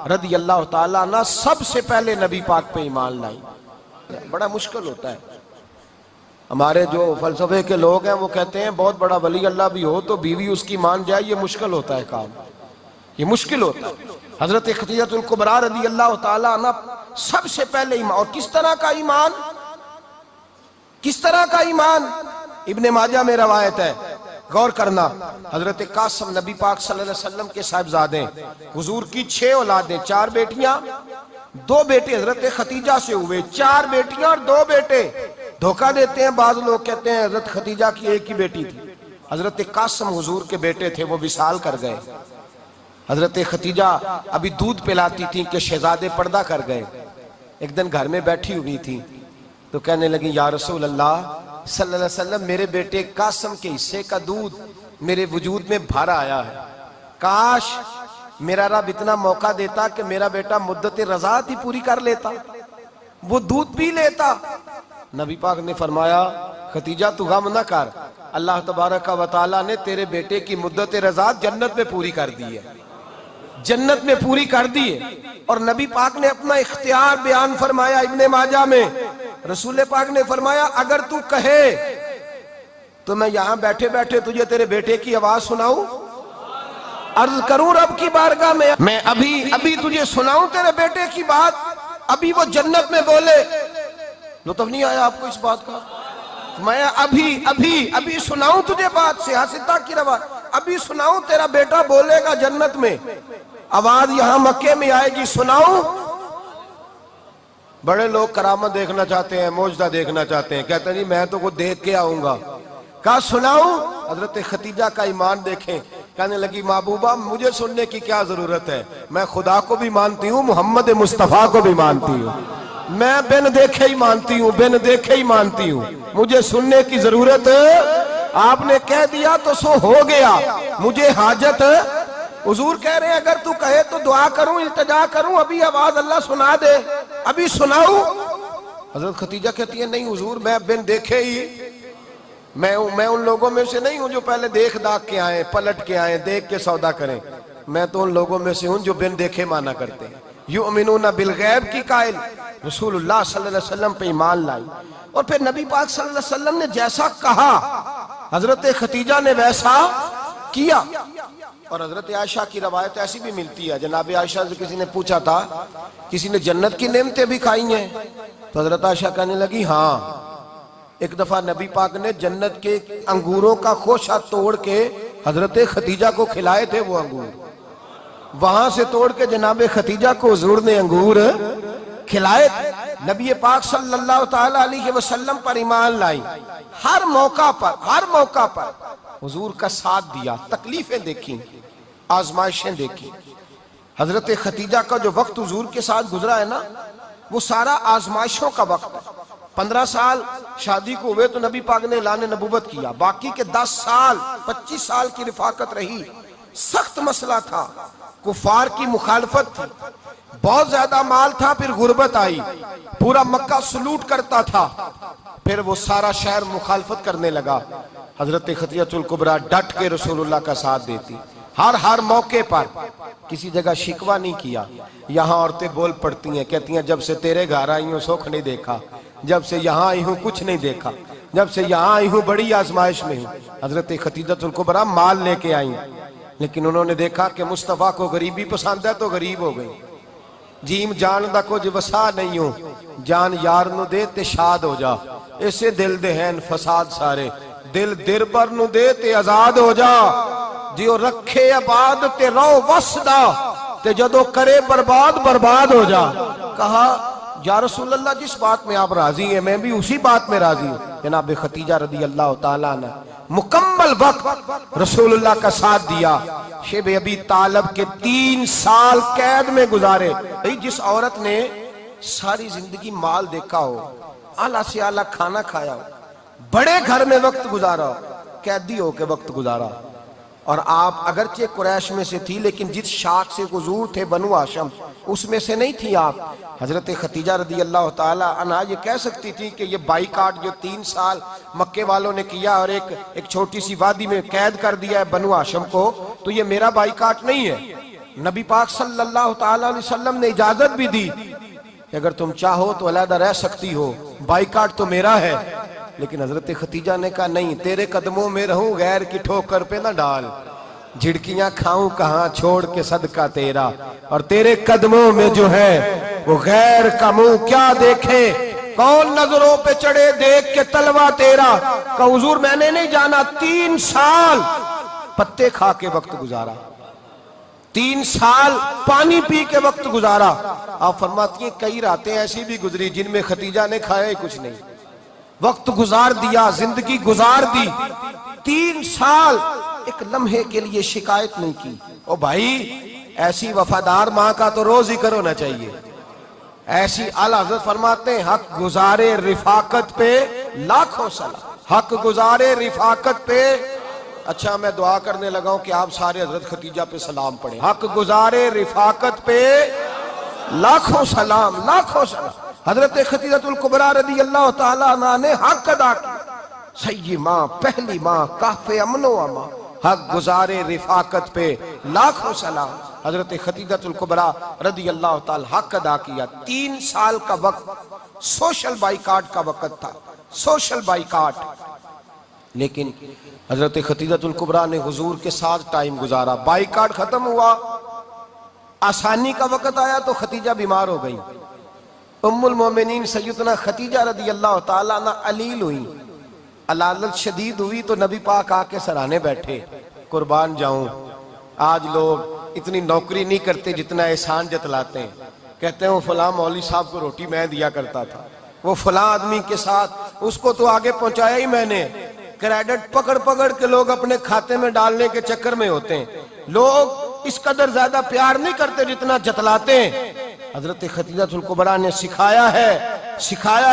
रदी अल्लाह ताला अन्हा सबसे पहले नबी पाक पे ईमान लाई। बड़ा मुश्किल होता है। हमारे जो फलसफे के लोग हैं वो कहते हैं बहुत बड़ा वली अल्लाह भी हो तो बीवी उसकी मान जाए, ये मुश्किल होता है काम, ये मुश्किल होता है। हजरत खतीजतुल कुबरा रदी अल्लाह ताला अन्हा सबसे पहले ईमान, और किस तरह का ईमान, किस तरह का ईमान, इब्ने माजा में रवायत है, गौर करना। हजरत कासिम नबी पाक सल्लल्लाहु अलैहि वसल्लम के साहिबजादे, हुजूर की 6 औलादें, 4 बेटियां 2 बेटे हजरत खतीजा से हुए, 4 बेटियां और 2 बेटे। धोखा देते हैं बाज लोग, कहते हैं हजरत खतीजा की एक ही बेटी थी। हजरत कासिम हुजूर के बेटे थे, वो विसाल कर गए। हजरत खतीजा अभी दूध पिलाती थी कि शहजादे पर्दा कर गए। एक दिन घर में बैठी हुई थी तो कहने लगी या रसूल अल्लाह सल्लल्लाहु अलैहि वसल्लम मेरे बेटे कासिम के हिस्से का दूध मेरे वजूद में भर आया है, काश मेरा रब इतना मौका देता कि मेरा बेटा मुद्दत रज़ात ही पूरी कर लेता, वो दूध पी लेता। नबी पाक ने फरमाया खतीजा तू गम न कर, अल्लाह तबारक व तआला ने तेरे बेटे की मुद्दत रज़ात जन्नत में पूरी कर दी है, जन्नत में पूरी कर दी है। और नबी पाक ने अपना इख्तियार बयान फरमाया इब्ने माजा में, रसूल पाक ने फरमाया अगर तू कहे तो मैं यहां बैठे बैठे तुझे तेरे बेटे की आवाज सुनाऊं, अर्ज करूं रब की बारगाह में, मैं अभी अभी तुझे सुनाऊं तेरे बेटे की बात, अभी वो जन्नत में बोले। लुत्फ नहीं आया आपको इस बात का? मैं अभी अभी अभी सुनाऊं तुझे बात, सियासता की रवा, अभी सुनाऊं तेरा बेटा बोलेगा जन्नत में, आवाज यहां मक्के में आएगी, सुनाऊं। बड़े लोग करामत देखना चाहते हैं, मौजदा देखना चाहते हैं, कहते नहीं मैं तो वो देख के आऊंगा। कहा सुनाऊं? हजरत खतीजा का ईमान देखें, कहने लगी महबूबा मुझे सुनने की क्या जरूरत है, मैं खुदा को भी मानती हूँ, मोहम्मद मुस्तफा को भी मानती हूँ, मैं बिन देखे ही मानती हूँ, बिन देखे ही मानती हूँ, मुझे सुनने की जरूरत आपने कह दिया तो सो हो गया, मुझे हाजत। हुजूर कह रहे हैं अगर तू कहे तो दुआ करूं, इल्तिजा करूं, अभी आवाज अल्लाह सुना दे, अभी सुनाऊं। हजरत खतीजा कहती है नहीं हुजूर मैं बिन देखे ही, मैं उन लोगों में से नहीं हूं जो पहले देख दाख के आए, पलट के आए, देख के सौदा करें, मैं तो उन लोगों में से हूं जो बिन देखे माना करते हैं। युमिनूना बिल गैब की कायल रसूलुल्लाह सल्लल्लाहु अलैहि वसल्लम पे ईमान लाई। और फिर नबी पाक सल्लल्लाहु अलैहि वसल्लम ने जैसा कहा हजरत खतीजा ने वैसा किया। और हजरत आयशा की रवायत ऐसी भी मिलती है, जनाब आयशा से किसी ने पूछा था किसी ने जन्नत की नेमतें भी खाई हैं, तो हजरत आयशा कहने लगी हाँ, एक दफा नबी पाक ने जन्नत के अंगूरों का खोशा तोड़ के हजरत खतीजा को खिलाए थे। वो अंगूर वहां से तोड़ के जनाब खतीजा को हुजूर ने अंगूर खिलाए थे। नबी पाक सल्लल्लाहु ताला अलैहि वसल्लम पर ईमान लाई, हर मौका पर हुजूर का साथ दिया, तकलीफें देखी, आजमाइशें देखी। हजरत खतीजा का जो वक्त हुजूर के साथ गुजरा है ना, वो सारा आजमाइशों का वक्त है। 15 साल शादी को हुए तो नबी पाक ने ऐलान नबूवत किया, बाकी के 10 साल 25 साल की रिफाकत रही। सख्त मसला था, कुफार की मुखालफत थी, बहुत ज्यादा माल था, फिर गुर्बत आई, पूरा मक्का सलूट करता था, फिर वो सारा शहर मुखालफत करने लगा। हजरत खतीजतुल कुबरा डट के रसूलुल्लाह का साथ देती, हर मौके पर किसी जगह शिकवा नहीं किया। यहाँ औरतें बोल पड़ती हैं, कहती हैं जब से तेरे घर आई हूँ सुख नहीं देखा, जब से यहाँ आई हूँ कुछ नहीं देखा, जब से यहाँ आई हूँ बड़ी आजमाइश में हूँ। हजरत खतीजतुल कुबरा माल लेके आई, लेकिन उन्होंने देखा कि मुस्तफा को गरीबी पसंद है तो गरीब हो गई। जीम जान दा कुछ वसा नहीं हो, जान यार नु दे ते शाद हो जा, इसे दिल दे हैं फसाद सारे, दिल दिरबर नु दे ते आजाद हो जा। जो रखे आबाद ते रहो वसदा, ते जदो करे बर्बाद बर्बाद हो जा। कहा या रसूल अल्लाह, जिस बात में आप राजी हैं मैं भी उसी बात में राजी हूँ। जनाब खतीजा रदी अल्लाह ताला ने मुकम्मल वक्त रसूलुल्लाह का साथ दिया। शेब अबी तालब के 3 साल कैद में गुजारे। भाई जिस औरत ने सारी जिंदगी माल देखा हो, आला से आला खाना खाया हो, बड़े घर में वक्त गुजारा, कैदी हो के वक्त गुजारा, और आप अगरचे कुरैश में से थी लेकिन जिस शाख से हुजूर थे बनु हाशम उसमें से नहीं थी आप। हजरत खतीजा रदी अल्लाह ताला अन्हा ये कह सकती थी कि ये बाईकाट जो 3 साल मक्के वालों ने किया और एक छोटी सी वादी में कैद कर दिया है बनु हाशम को, तो ये मेरा बाईकाट नहीं है। नबी पाक सल्लल्लाहु ताला अलैहि वसल्लम ने इजाजत भी दी कि अगर तुम चाहो तो अलहदा रह सकती हो, बाईकाट तो मेरा है। लेकिन हजरत खतीजा ने कहा नहीं, तेरे कदमों में रहूं, गैर की ठोकर पे ना डाल, झिड़कियां खाऊं कहां छोड़ के सदका तेरा, और तेरे कदमों में जो है वो गैर का मुंह क्या देखे, कौन नजरों पे चढ़े देख के तलवा तेरा। का हुजूर मैंने नहीं जाना, 3 साल पत्ते खा के वक्त गुजारा, 3 साल पानी पी के वक्त गुजारा। आप फरमाती हैं कई रातें ऐसी भी गुजरी जिनमें खतीजा ने खाया ही कुछ नहीं, वक्त गुजार दिया, जिंदगी गुजार दी। 3 साल एक लम्हे के लिए शिकायत नहीं की। ओ भाई ऐसी वफादार माँ का तो रोज जिक्र होना चाहिए। ऐसी आला हज़रत फरमाते हैं हक गुजारे रिफाकत पे लाखों सलाम, हक गुजारे रिफाकत पे। अच्छा मैं दुआ करने लगा हूं कि आप सारे हजरत खतीजा पे सलाम पढ़ें। हक गुजारे रिफाकत पे लाखों सलाम, लाखों सलाम। हजरत खतीजतुल कुबरा रदी अल्लाह ताला अन्हा ने हक अदा किया। सही माँ, पहली माँ, काफे अमनो अमा, हक गुजारे रिफाकत पे लाखों सलाम। हजरत खतीजतुल कुबरा रदी अल्लाह ताला हक अदा किया। 3 साल का वक्त सोशल बाइकाट का वक्त था, सोशल बाइकाट। लेकिन हजरत खतीजतुल कुबरा ने हुजूर के साथ टाइम गुजारा। बाइकाट खत्म हुआ, आसानी का वक्त आया तो खतीजा बीमार हो गई। उम्मुल मोमिनीन सैयदना खतीजा रदी अल्लाह ताला अन्हा अलील हुई, अलालत शदीद हुई तो नबी पाक आके सराहने बैठे। कुर्बान जाऊं, आज लोग इतनी नौकरी नहीं करते जितना एहसान जतलाते हैं। कहते हैं वो फलां मौलवी साहब को रोटी मैं दिया करता था, वो फलां आदमी के साथ उसको तो आगे पहुंचाया ही मैंने। क्रेडिट पकड़ पकड़ के लोग अपने खाते में डालने के चक्कर में होते हैं। लोग इस कदर ज्यादा प्यार नहीं करते जितना जतलाते हैं। हजरत खतीजतुल कुबरा ने सिखाया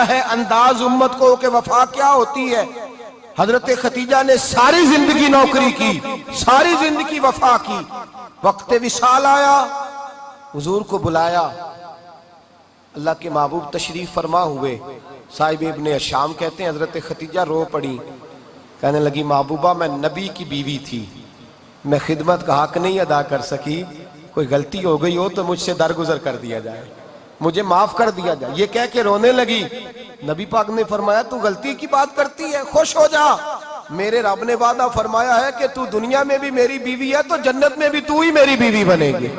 है अंदाज उम्मत को कि वफा क्या होती है। हजरत खतीजा ने सारी जिंदगी नौकरी की, सारी जिंदगी वफा की। वक्त विसाल आया, हुजूर को बुलाया, अल्लाह के महबूब तशरीफ फरमा हुए। साहिब इब्ने शाम कहते हैं हजरत खतीजा रो पड़ी, कहने लगी महबूबा मैं नबी की बीवी थी, मैं खिदमत का हक नहीं अदा कर सकी, कोई गलती हो गई हो तो मुझसे दरगुजर कर दिया जाए, मुझे माफ कर दिया जाए। ये कह के रोने लगी। नबी पाक ने फरमाया तू गलती की बात करती है, खुश हो जा, मेरे रब ने वादा फरमाया है कि तू दुनिया में भी मेरी बीवी है तो जन्नत में भी तू ही मेरी बीवी बनेगी।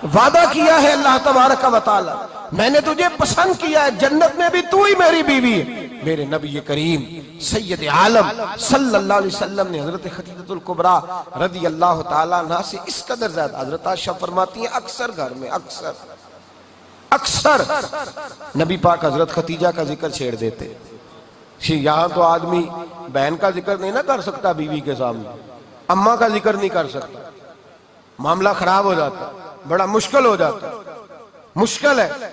वादा किया है अल्लाह तबारक व तआला, मैंने तुझे पसंद किया है, जन्नत में भी तू ही मेरी बीवी है। मेरे नबी करीम सैयद आलम सल्लल्लाहु अलैहि वसल्लम ने हजरत खतीजतुल कुबरा रदी अल्लाह ताला अन्हा से इस कदर ज्यादा, हजरत आयशा फरमाती है अक्सर घर में, अक्सर नबी पाक हजरत खतीजा का जिक्र छेड़ देते। यहाँ तो आदमी बहन का जिक्र नहीं ना कर सकता, बीवी के सामने अम्मा का जिक्र नहीं कर सकता, मामला खराब हो जाता, बड़ा मुश्किल हो जाता, मुश्किल है।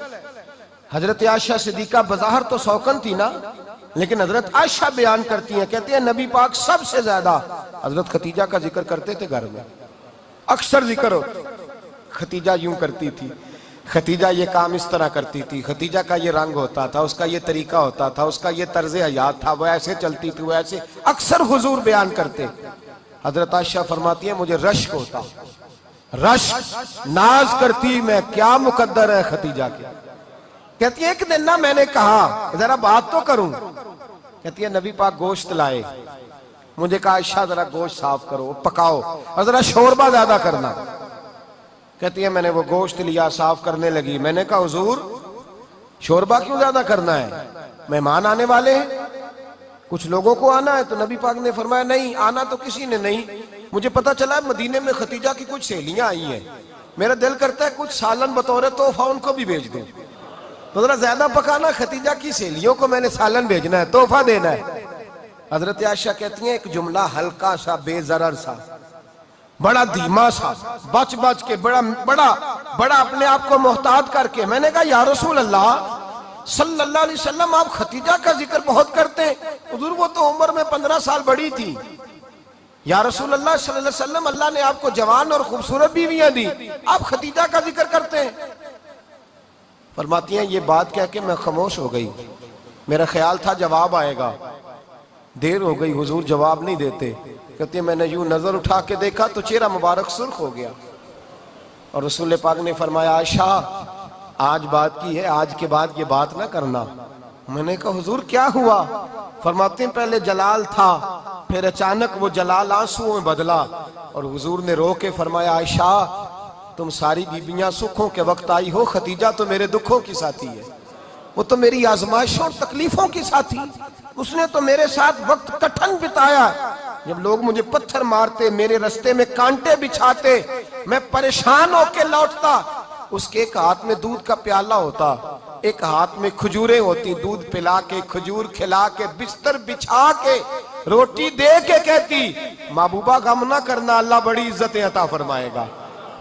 हजरत आयशा सिद्दीका बज़ाहिर तो सौकन थी ना, लेकिन हजरत आयशा बयान करती हैं, कहती है नबी पाक सबसे ज्यादा हजरत खतीजा का जिक्र करते थे घर में, अक्सर जिक्र हो। खतीजा यूं करती थी, खतीजा ये काम इस तरह करती थी, खतीजा का ये रंग होता था, उसका ये तरीका होता था, उसका ये तर्ज हयात था, वो ऐसे चलती थी, वो ऐसे, अक्सर हुजूर बयान करते। हजरत आयशा फरमाती है मुझे रश्क होता, रश्क, नाज करती मैं, क्या मुकद्दर है खतीजा के। कहती है एक दिन ना मैंने कहा जरा बात तो करूं, कहती है नबी पाक गोश्त लाए, मुझे कहा आयशा जरा गोश्त साफ करो, पकाओ और जरा शोरबा ज्यादा करना। कहती है मैंने वो गोश्त लिया, साफ करने लगी, मैंने कहा हुजूर शोरबा क्यों ज्यादा करना है, मेहमान आने वाले हैं, कुछ लोगों को आना है। तो नबी पाक ने फरमाया नहीं, आना तो किसी ने नहीं, मुझे पता चला मदीने में खतीजा की कुछ सहेलियां आई हैं, मेरा दिल करता है कुछ सालन बतौर तोहफा उनको भी भेज दूं, तो जरा ज्यादा पकाना, खतीजा की सहेलियों को मैंने सालन भेजना है, तोहफा देना है। हजरत आयशा कहती हैं एक जुमला हल्का सा, बेजरर सा, बड़ा धीमा सा, बच बच के, बड़ा बड़ा बड़ा अपने आप को मोहतात करके, मैंने कहा या रसूल अल्लाह सल्लल्लाहु अलैहि वसल्लम आप खतीजा का जिक्र बहुत करते हैं, हुजूर वो तो उम्र में 15 साल बड़ी थी। या रसूल अल्लाह सल्लल्लाहु अलैहि वसल्लम अल्लाह ने आपको जवान और खूबसूरत बीवियां दी, आप खतीजा का जिक्र करते हैं। फरमाती हैं ये बात कह के मैं खामोश हो गई, मेरा ख्याल था जवाब आएगा, देर हो गई, हुजूर जवाब नहीं देते। कहती है मैंने यूं नजर उठा के देखा तो चेहरा मुबारक सुर्ख हो गया, और रसूल पाक ने फरमाया आयशा आज बात की है, आज के बाद ये बात ना करना। मैंने कहा हुजूर क्या हुआ? फरमाते हैं पहले जलाल था, फिर अचानक वो जलाल आंसुओं में बदला, और हुजूर ने रो के फरमाया आयशा तुम सारी बीबियां सुखों के वक्त आई हो, खतीजा तो मेरे दुखों की साथी है, वो तो मेरी आजमाइशों और तकलीफों की साथी, उसने तो मेरे साथ वक्त कठिन बिताया। जब लोग मुझे पत्थर मारते, मेरे रास्ते में कांटे बिछाते, मैं परेशान होके लौटता, उसके एक हाथ में दूध का प्याला होता, एक हाथ में खजूरें होती, दूध पिला के, खजूर खिला के, बिस्तर बिछा के, रोटी दे के कहती महबूबा गम ना करना, अल्लाह बड़ी इज्जतें अता फरमाएगा,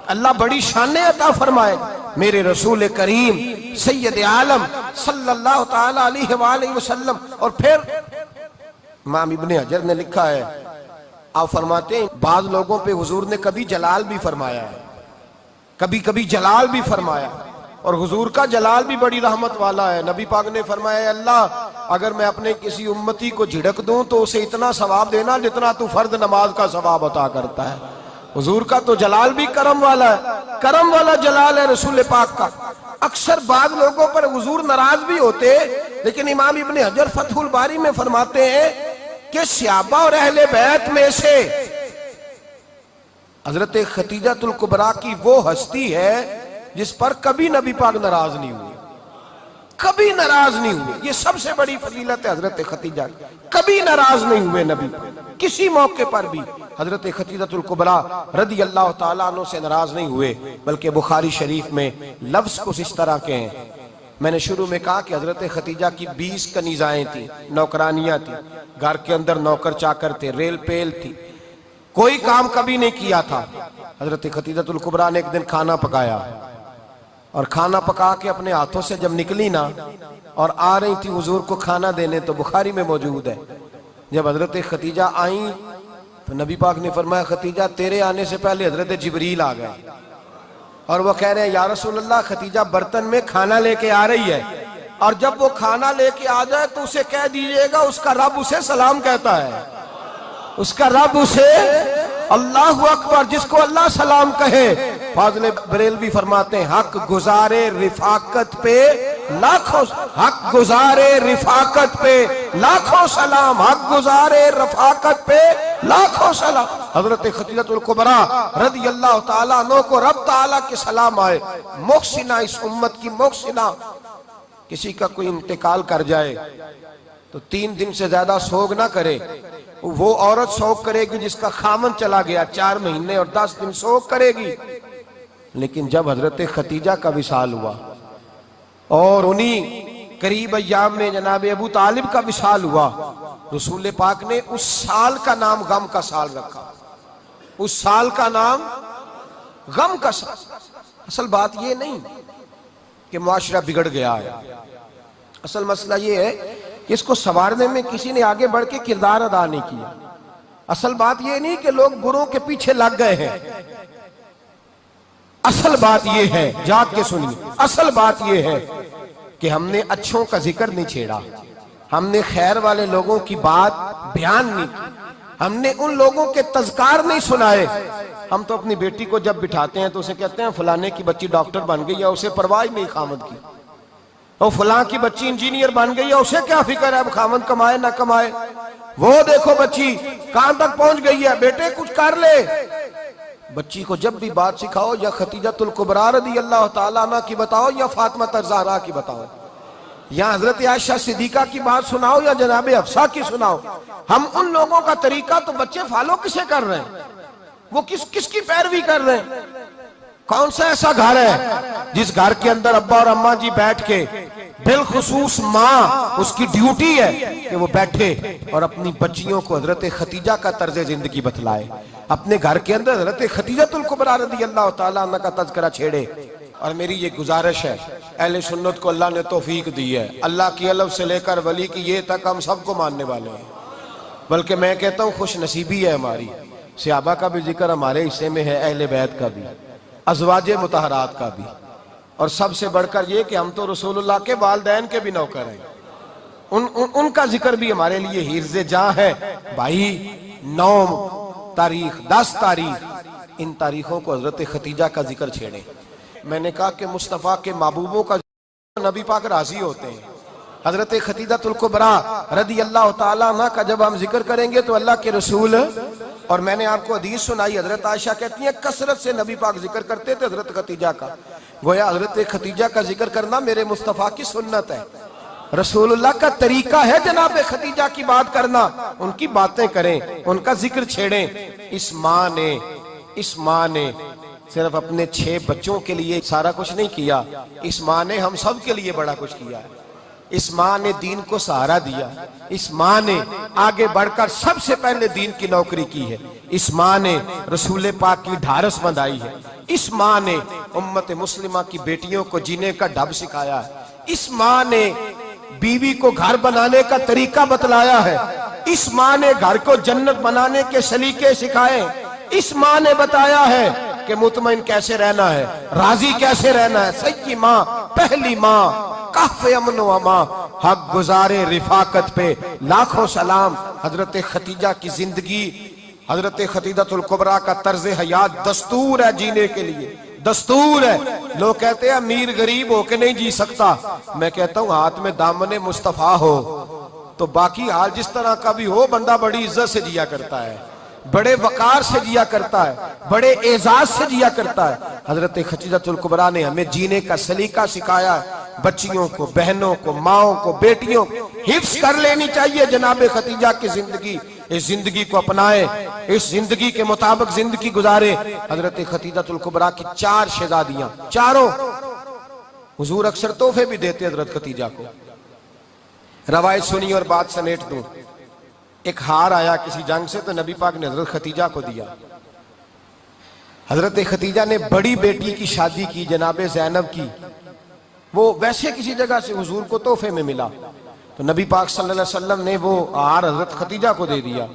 अल्लाह बड़ी शानें अता फरमाएगा। मेरे रसूल करीम सैयद आलम सल्लल्लाहु ताला अलैहि वसल्लम। और फिर इमाम इब्ने हजर ने लिखा है, आप फरमाते हैं बाज लोगों पे हुजूर ने कभी जलाल भी फरमाया है, कभी कभी जलाल भी फरमाया, और हुजूर का जलाल भी बड़ी रहमत वाला है। नबी पाक ने फरमाया अल्लाह अगर मैं अपने किसी उम्मती को झिड़क दूं तो उसे इतना सवाब देना जितना तू फर्द नमाज का सवाब अता करता है। हुजूर का तो जलाल भी करम वाला है, करम वाला जलाल है रसूल पाक का। अक्सर बाद लोगों पर हुजूर नाराज भी होते, लेकिन इमाम इब्ने हजर फतहुल बारी में फरमाते हैं कि सहाबा और अहले बैत में से हजरत खतीजातुल कुबरा की वो हस्ती है जिस पर कभी नबी पाक नाराज नहीं हुए, कभी नाराज नहीं हुए। ये सबसे बड़ी फजीलत है हजरत खतीजा, कभी नाराज नहीं हुए नबी, किसी मौके पर भी हजरत खतीजातुल कुबरा रदी अल्लाह ताला अन्हु से नाराज नहीं हुए। बल्कि बुखारी शरीफ में लफ्ज कुछ इस तरह के हैं, मैंने शुरू में कहा कि हजरत खतीजा की 20 कनीजाएं थी, नौकरानियां थी, घर के अंदर नौकर चाकर थे, रेल पेल थी, कोई काम कभी नहीं किया था। हजरत खतीजातुल कुबरा ने एक दिन खाना पकाया, और खाना पका के अपने हाथों से जब निकली ना और आ रही थी हुजूर को खाना देने, तो बुखारी में मौजूद है जब हजरत खतीजा आई तो नबी पाक ने फरमाया खतीजा तेरे आने से पहले हजरत जिब्रील आ गए, और वो कह रहे हैं या रसूल अल्लाह खतीजा बर्तन में खाना लेके आ रही है, और जब वो खाना लेके आ जाए तो उसे कह दीजिएगा उसका रब उसे सलाम कहता है, उसका रब उसे अल्लाहु अकबर, जिसको अल्लाह सलाम कहे। फाज़िल बरेलवी फरमाते हैं हक गुजारे रिफाकत पे लाखों, हक गुजारे रिफाकत पे लाखों सलाम, हक गुजारे रफाकत पे लाखों सलाम। हजरत खतीजातुल कुबरा रदी अल्लाह ताला अन्हु को रब ताला के सलाम आए, मोहसिना, इस उम्मत की मोहसिना। किसी का कोई इंतकाल कर जाए तो 3 दिन से ज्यादा सोग ना करे, वो औरत सोग करेगी जिसका खामन चला गया, 4 महीने और 10 दिन सोग करेगी। लेकिन जब हजरत खतीजा का विसाल हुआ, और उन्हीं करीब अय्याम में जनाब अबू तालिब का विशाल हुआ। रसूल पाक ने उस साल का नाम गम का साल रखा, उस साल का नाम गम का साल। असल बात ये नहीं कि मुआशरा बिगड़ गया है, असल मसला ये है कि इसको संवारने में किसी ने आगे बढ़ के किरदार अदा नहीं किया। असल बात ये नहीं कि लोग बुरों के पीछे लग गए हैं, असल बात ये है, जाग के सुनिए, असल बात ये है कि हमने अच्छों का जिक्र नहीं छेड़ा, हमने खैर वाले लोगों की बात बयान नहीं की, हमने उन लोगों के तज़कार नहीं सुनाए। हम तो अपनी बेटी को जब बिठाते हैं तो उसे कहते हैं फलाने की बच्ची डॉक्टर बन गई, या उसे परवाह नहीं खामद की, और फलां की बच्ची इंजीनियर बन गई, या उसे क्या फिक्र है अब खामद कमाए ना कमाए। वो देखो बच्ची कहां तक पहुंच गई है, बेटे कुछ कर ले। बच्ची को जब भी बात सिखाओ या खतीजतुल कुबरा रज़ी अल्लाह तआला अन्हा की बताओ, या फातिमा ज़हरा की बताओ, या हजरत आयशा सिद्दीका की बात सुनाओ, या जनाब हफ्सा की सुनाओ। हम उन लोगों का तरीका तो बच्चे फॉलो किसे कर रहे हैं, वो किसकी पैरवी कर रहे हैं। कौन सा ऐसा घर है जिस घर के अंदर अब्बा और अम्मा जी बैठ के, बिलखुसूस माँ उसकी ड्यूटी है कि वो बैठे और अपनी बच्चियों को हजरत खतीजा का तर्ज जिंदगी बतलाए, अपने घर के अंदर हजरत खतीजतुल कुबरा रज़ी अल्लाह तआला अन्हा का तज़किरा छेड़े। और मेरी ये गुजारिश है, अहले सुन्नत को अल्लाह ने तौफीक दी है, अल्लाह की अलफ से लेकर वली की ये तक हम सबको मानने वाले हैं। बल्कि मैं कहता हूँ खुश नसीबी है हमारी, सहाबा का भी जिक्र हमारे हिस्से में है, अहले बैत का भी, अज़वाजे मुतहरात का भी, और सबसे बढ़कर ये कि हम तो रसूलुल्लाह के वालिदैन के भी नौकर हैं, उनका जिक्र भी हमारे लिए हिर्ज़े जां है। भाई 9 तारीख 10 तारीख इन तारीखों को हजरत खतीजा का जिक्र छेड़े। मैंने कहा कि मुस्तफ़ा के महबूबों का नबी पाक राजी होते हैं। हजरत खतीजतुल कुबरा रज़ी अल्लाह तआला अन्हा का जब हम जिक्र करेंगे तो अल्लाह के रसूल, और मैंने आपको हदीस सुनाई, हजरत आयशा कहती हैं कसरत से नबी पाक जिक्र करते थे हजरत खतीजा का। गोया हजरत खतीजा का जिक्र करना मेरे मुस्तफ़ा की सुन्नत है, रसूलुल्लाह का तरीका है जनाब खतीजा की बात करना, उनकी बातें करें, उनका जिक्र छेड़ें। इस माँ ने सिर्फ अपने 6 बच्चों के लिए सारा कुछ नहीं किया, इस माँ ने हम सब के लिए बड़ा कुछ किया है। इस माँ ने दीन को सहारा दिया, इस माँ ने आगे बढ़कर सबसे पहले दीन की नौकरी की है, इस माँ ने रसूल पाक की ढारस बंधाई है, इस माँ ने उम्मत मुस्लिमा की बेटियों को जीने का ढब सिखाया है, इस माँ ने बीवी को घर बनाने का तरीका बतलाया है, इस माँ ने घर को जन्नत बनाने के सलीके सिखाए, इस माँ ने बताया है कि मुतमईन कैसे रहना है, राजी कैसे रहना है। सच्ची माँ, पहली माँ, काफ़े अमन व अमा, हक गुजारे रिफाकत पे लाखों सलाम। हजरत खतीजा की जिंदगी, हजरत खतीजतुल कुबरा का तर्ज हयात दस्तूर है जीने के लिए, दस्तूर है। लोग कहते हैं अमीर गरीब होके नहीं जी सकता, मैं कहता हूँ हाथ में दामने मुस्तफा हो तो बाकी हाल जिस तरह का भी हो, बंदा बड़ी इज्जत से जिया करता है, बड़े वकार से जिया करता है, बड़े एजाज से जिया करता है। हजरत खतीजतुल कुबरा ने हमें जीने का सलीका सिखाया है। बच्चियों को, बहनों को, माओ को, बेटियों को हिफ्स कर लेनी चाहिए जनाब खतीजा की जिंदगी। इस जिंदगी को अपनाए, इस जिंदगी के मुताबिक जिंदगी गुजारे। हजरत खतीजतुल कुबरा की 4 शहजादियां, चारों हुजूर अक्सर तोहफे भी देते हजरत खतीजा को। रवायत सुनी और बात समेट दूं। एक हार आया किसी जंग से तो नबी पाक ने हजरत खतीजा को दिया। हजरत खतीजा ने बड़ी बेटी की शादी की जनाब ज़ैनब की, वो वैसे किसी जगह से हुजूर को तोहफे में मिला, तो नबी पाक सल्लल्लाहु अलैहि वसल्लम ने वो हार हजरत खतीजा को दे दिया।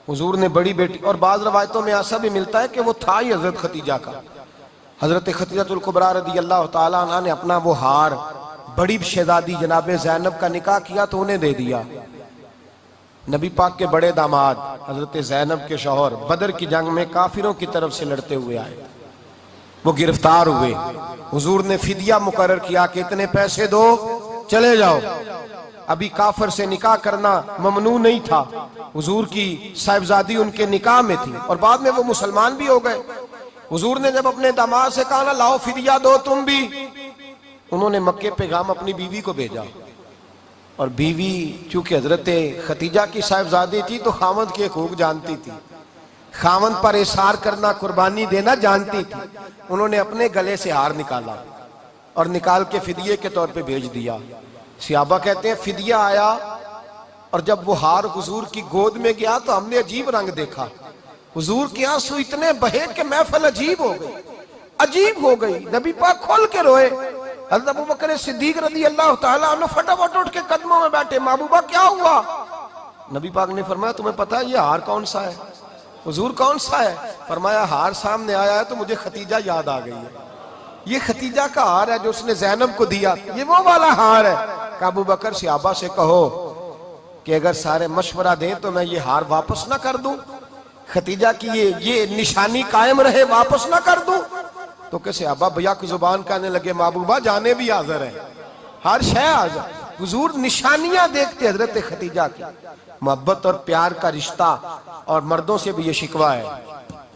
हुजूर ने बड़ी बेटी, और बाज़ रवायतों में ऐसा भी मिलता है कि वो था ही हजरत खतीजा का। हजरत खतीजतुल कुबरा रज़ी अल्लाह तआला अन्हा ने अपना वो हार बड़ी शहजादी जनाब ज़ैनब का निकाह किया तो उन्हें दे दिया। नबी पाक के बड़े दामाद हजरत ज़ैनब के शौहर बदर की जंग में काफिरों की तरफ से लड़ते हुए आए, वो गिरफ्तार हुए। हुजूर ने फिदिया मुकर्रर किया कि इतने पैसे दो चले जाओ। अभी काफिर से निकाह करना ममनू नहीं था, हुजूर की साहिबजादी उनके निकाह में थी और बाद में वो मुसलमान भी हो गए। हुजूर ने जब अपने दामाद से कहा ना लाओ फिदिया दो तुम भी, उन्होंने मक्के पैगाम अपनी बीवी को भेजा, और बीवी चूंकि हजरत खतीजा की साहिबजादी थी तो खामद के हकूक जानती थी, खामद पर इशार करना, कुर्बानी देना जानती थी। उन्होंने अपने गले से हार निकाला और निकाल के फिदिये के तौर पे भेज दिया। सहाबा कहते हैं फिदिया आया और जब वो हार हुजूर की गोद में गया तो हमने अजीब रंग देखा। हुजूर के आंसू इतने बहे कि महफिल अजीब हो गई, अजीब हो गई। नबी पाक खोल के रोए। हज़रत अबू बकर सिद्दीक रज़ी अल्लाह ताला अन्हु फटाफट उठ के कदमों में बैठे। महबूबा क्या हुआ? नबी पाक ने फरमाया तुम्हें पता है ये हार कौन सा है? हुजूर कौन सा है? फरमाया हार सामने आया है तो मुझे खतीजा याद आ गई है। ये खतीजा का हार है जो उसने ज़ैनब को दिया, ये वो वाला हार है। अबू बकर सहाबा से कहो कि अगर सारे मशवरा दें तो मैं ये हार वापस ना कर दूं, खतीजा की ये निशानी कायम रहे, वापस ना कर दूं। तो कैसे अब्बा भैया की जुबान कहने लगे महबूबा जाने भी हाजिर है, हर शय हाजिर। हुजूर निशानियां देखते हजरत खतीजा की, मोहब्बत और प्यार का रिश्ता। और मर्दों से भी ये शिकवा है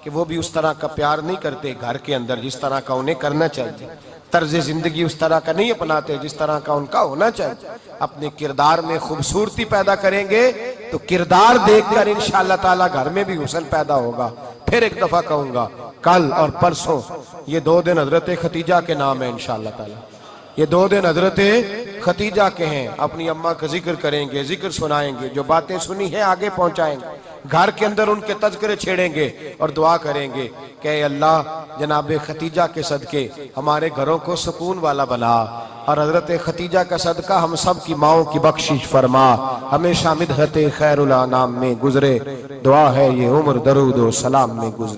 कि वो भी उस तरह का प्यार नहीं करते घर के अंदर जिस तरह का उन्हें करना चाहिए। तर्ज जिंदगी उस तरह का नहीं अपनाते जिस तरह का उनका होना चाहिए। अपने किरदार में खूबसूरती पैदा करेंगे तो किरदार देखकर इंशाअल्लाह ताला घर में भी हुस्न पैदा होगा। फिर एक दफा कहूंगा, कल और परसों ये 2 दिन हजरत खतीजा के नाम है इंशाअल्लाह ताला। ये 2 दिन हजरत खतीजा के हैं। अपनी अम्मा का जिक्र करेंगे, जिक्र सुनाएंगे, जो बातें सुनी है आगे पहुंचाएंगे, घर के अंदर उनके तज़किरे छेड़ेंगे और दुआ करेंगे कि अल्लाह जनाब खतीजा के सदके हमारे घरों को सुकून वाला बना और हजरत खतीजा का सदका हम सब की माओं की बख्शिश फरमा, हमेशा मिदहत खैरुल अनाम में गुजरे। दुआ है ये उम्र दरूद व सलाम में गुजरे।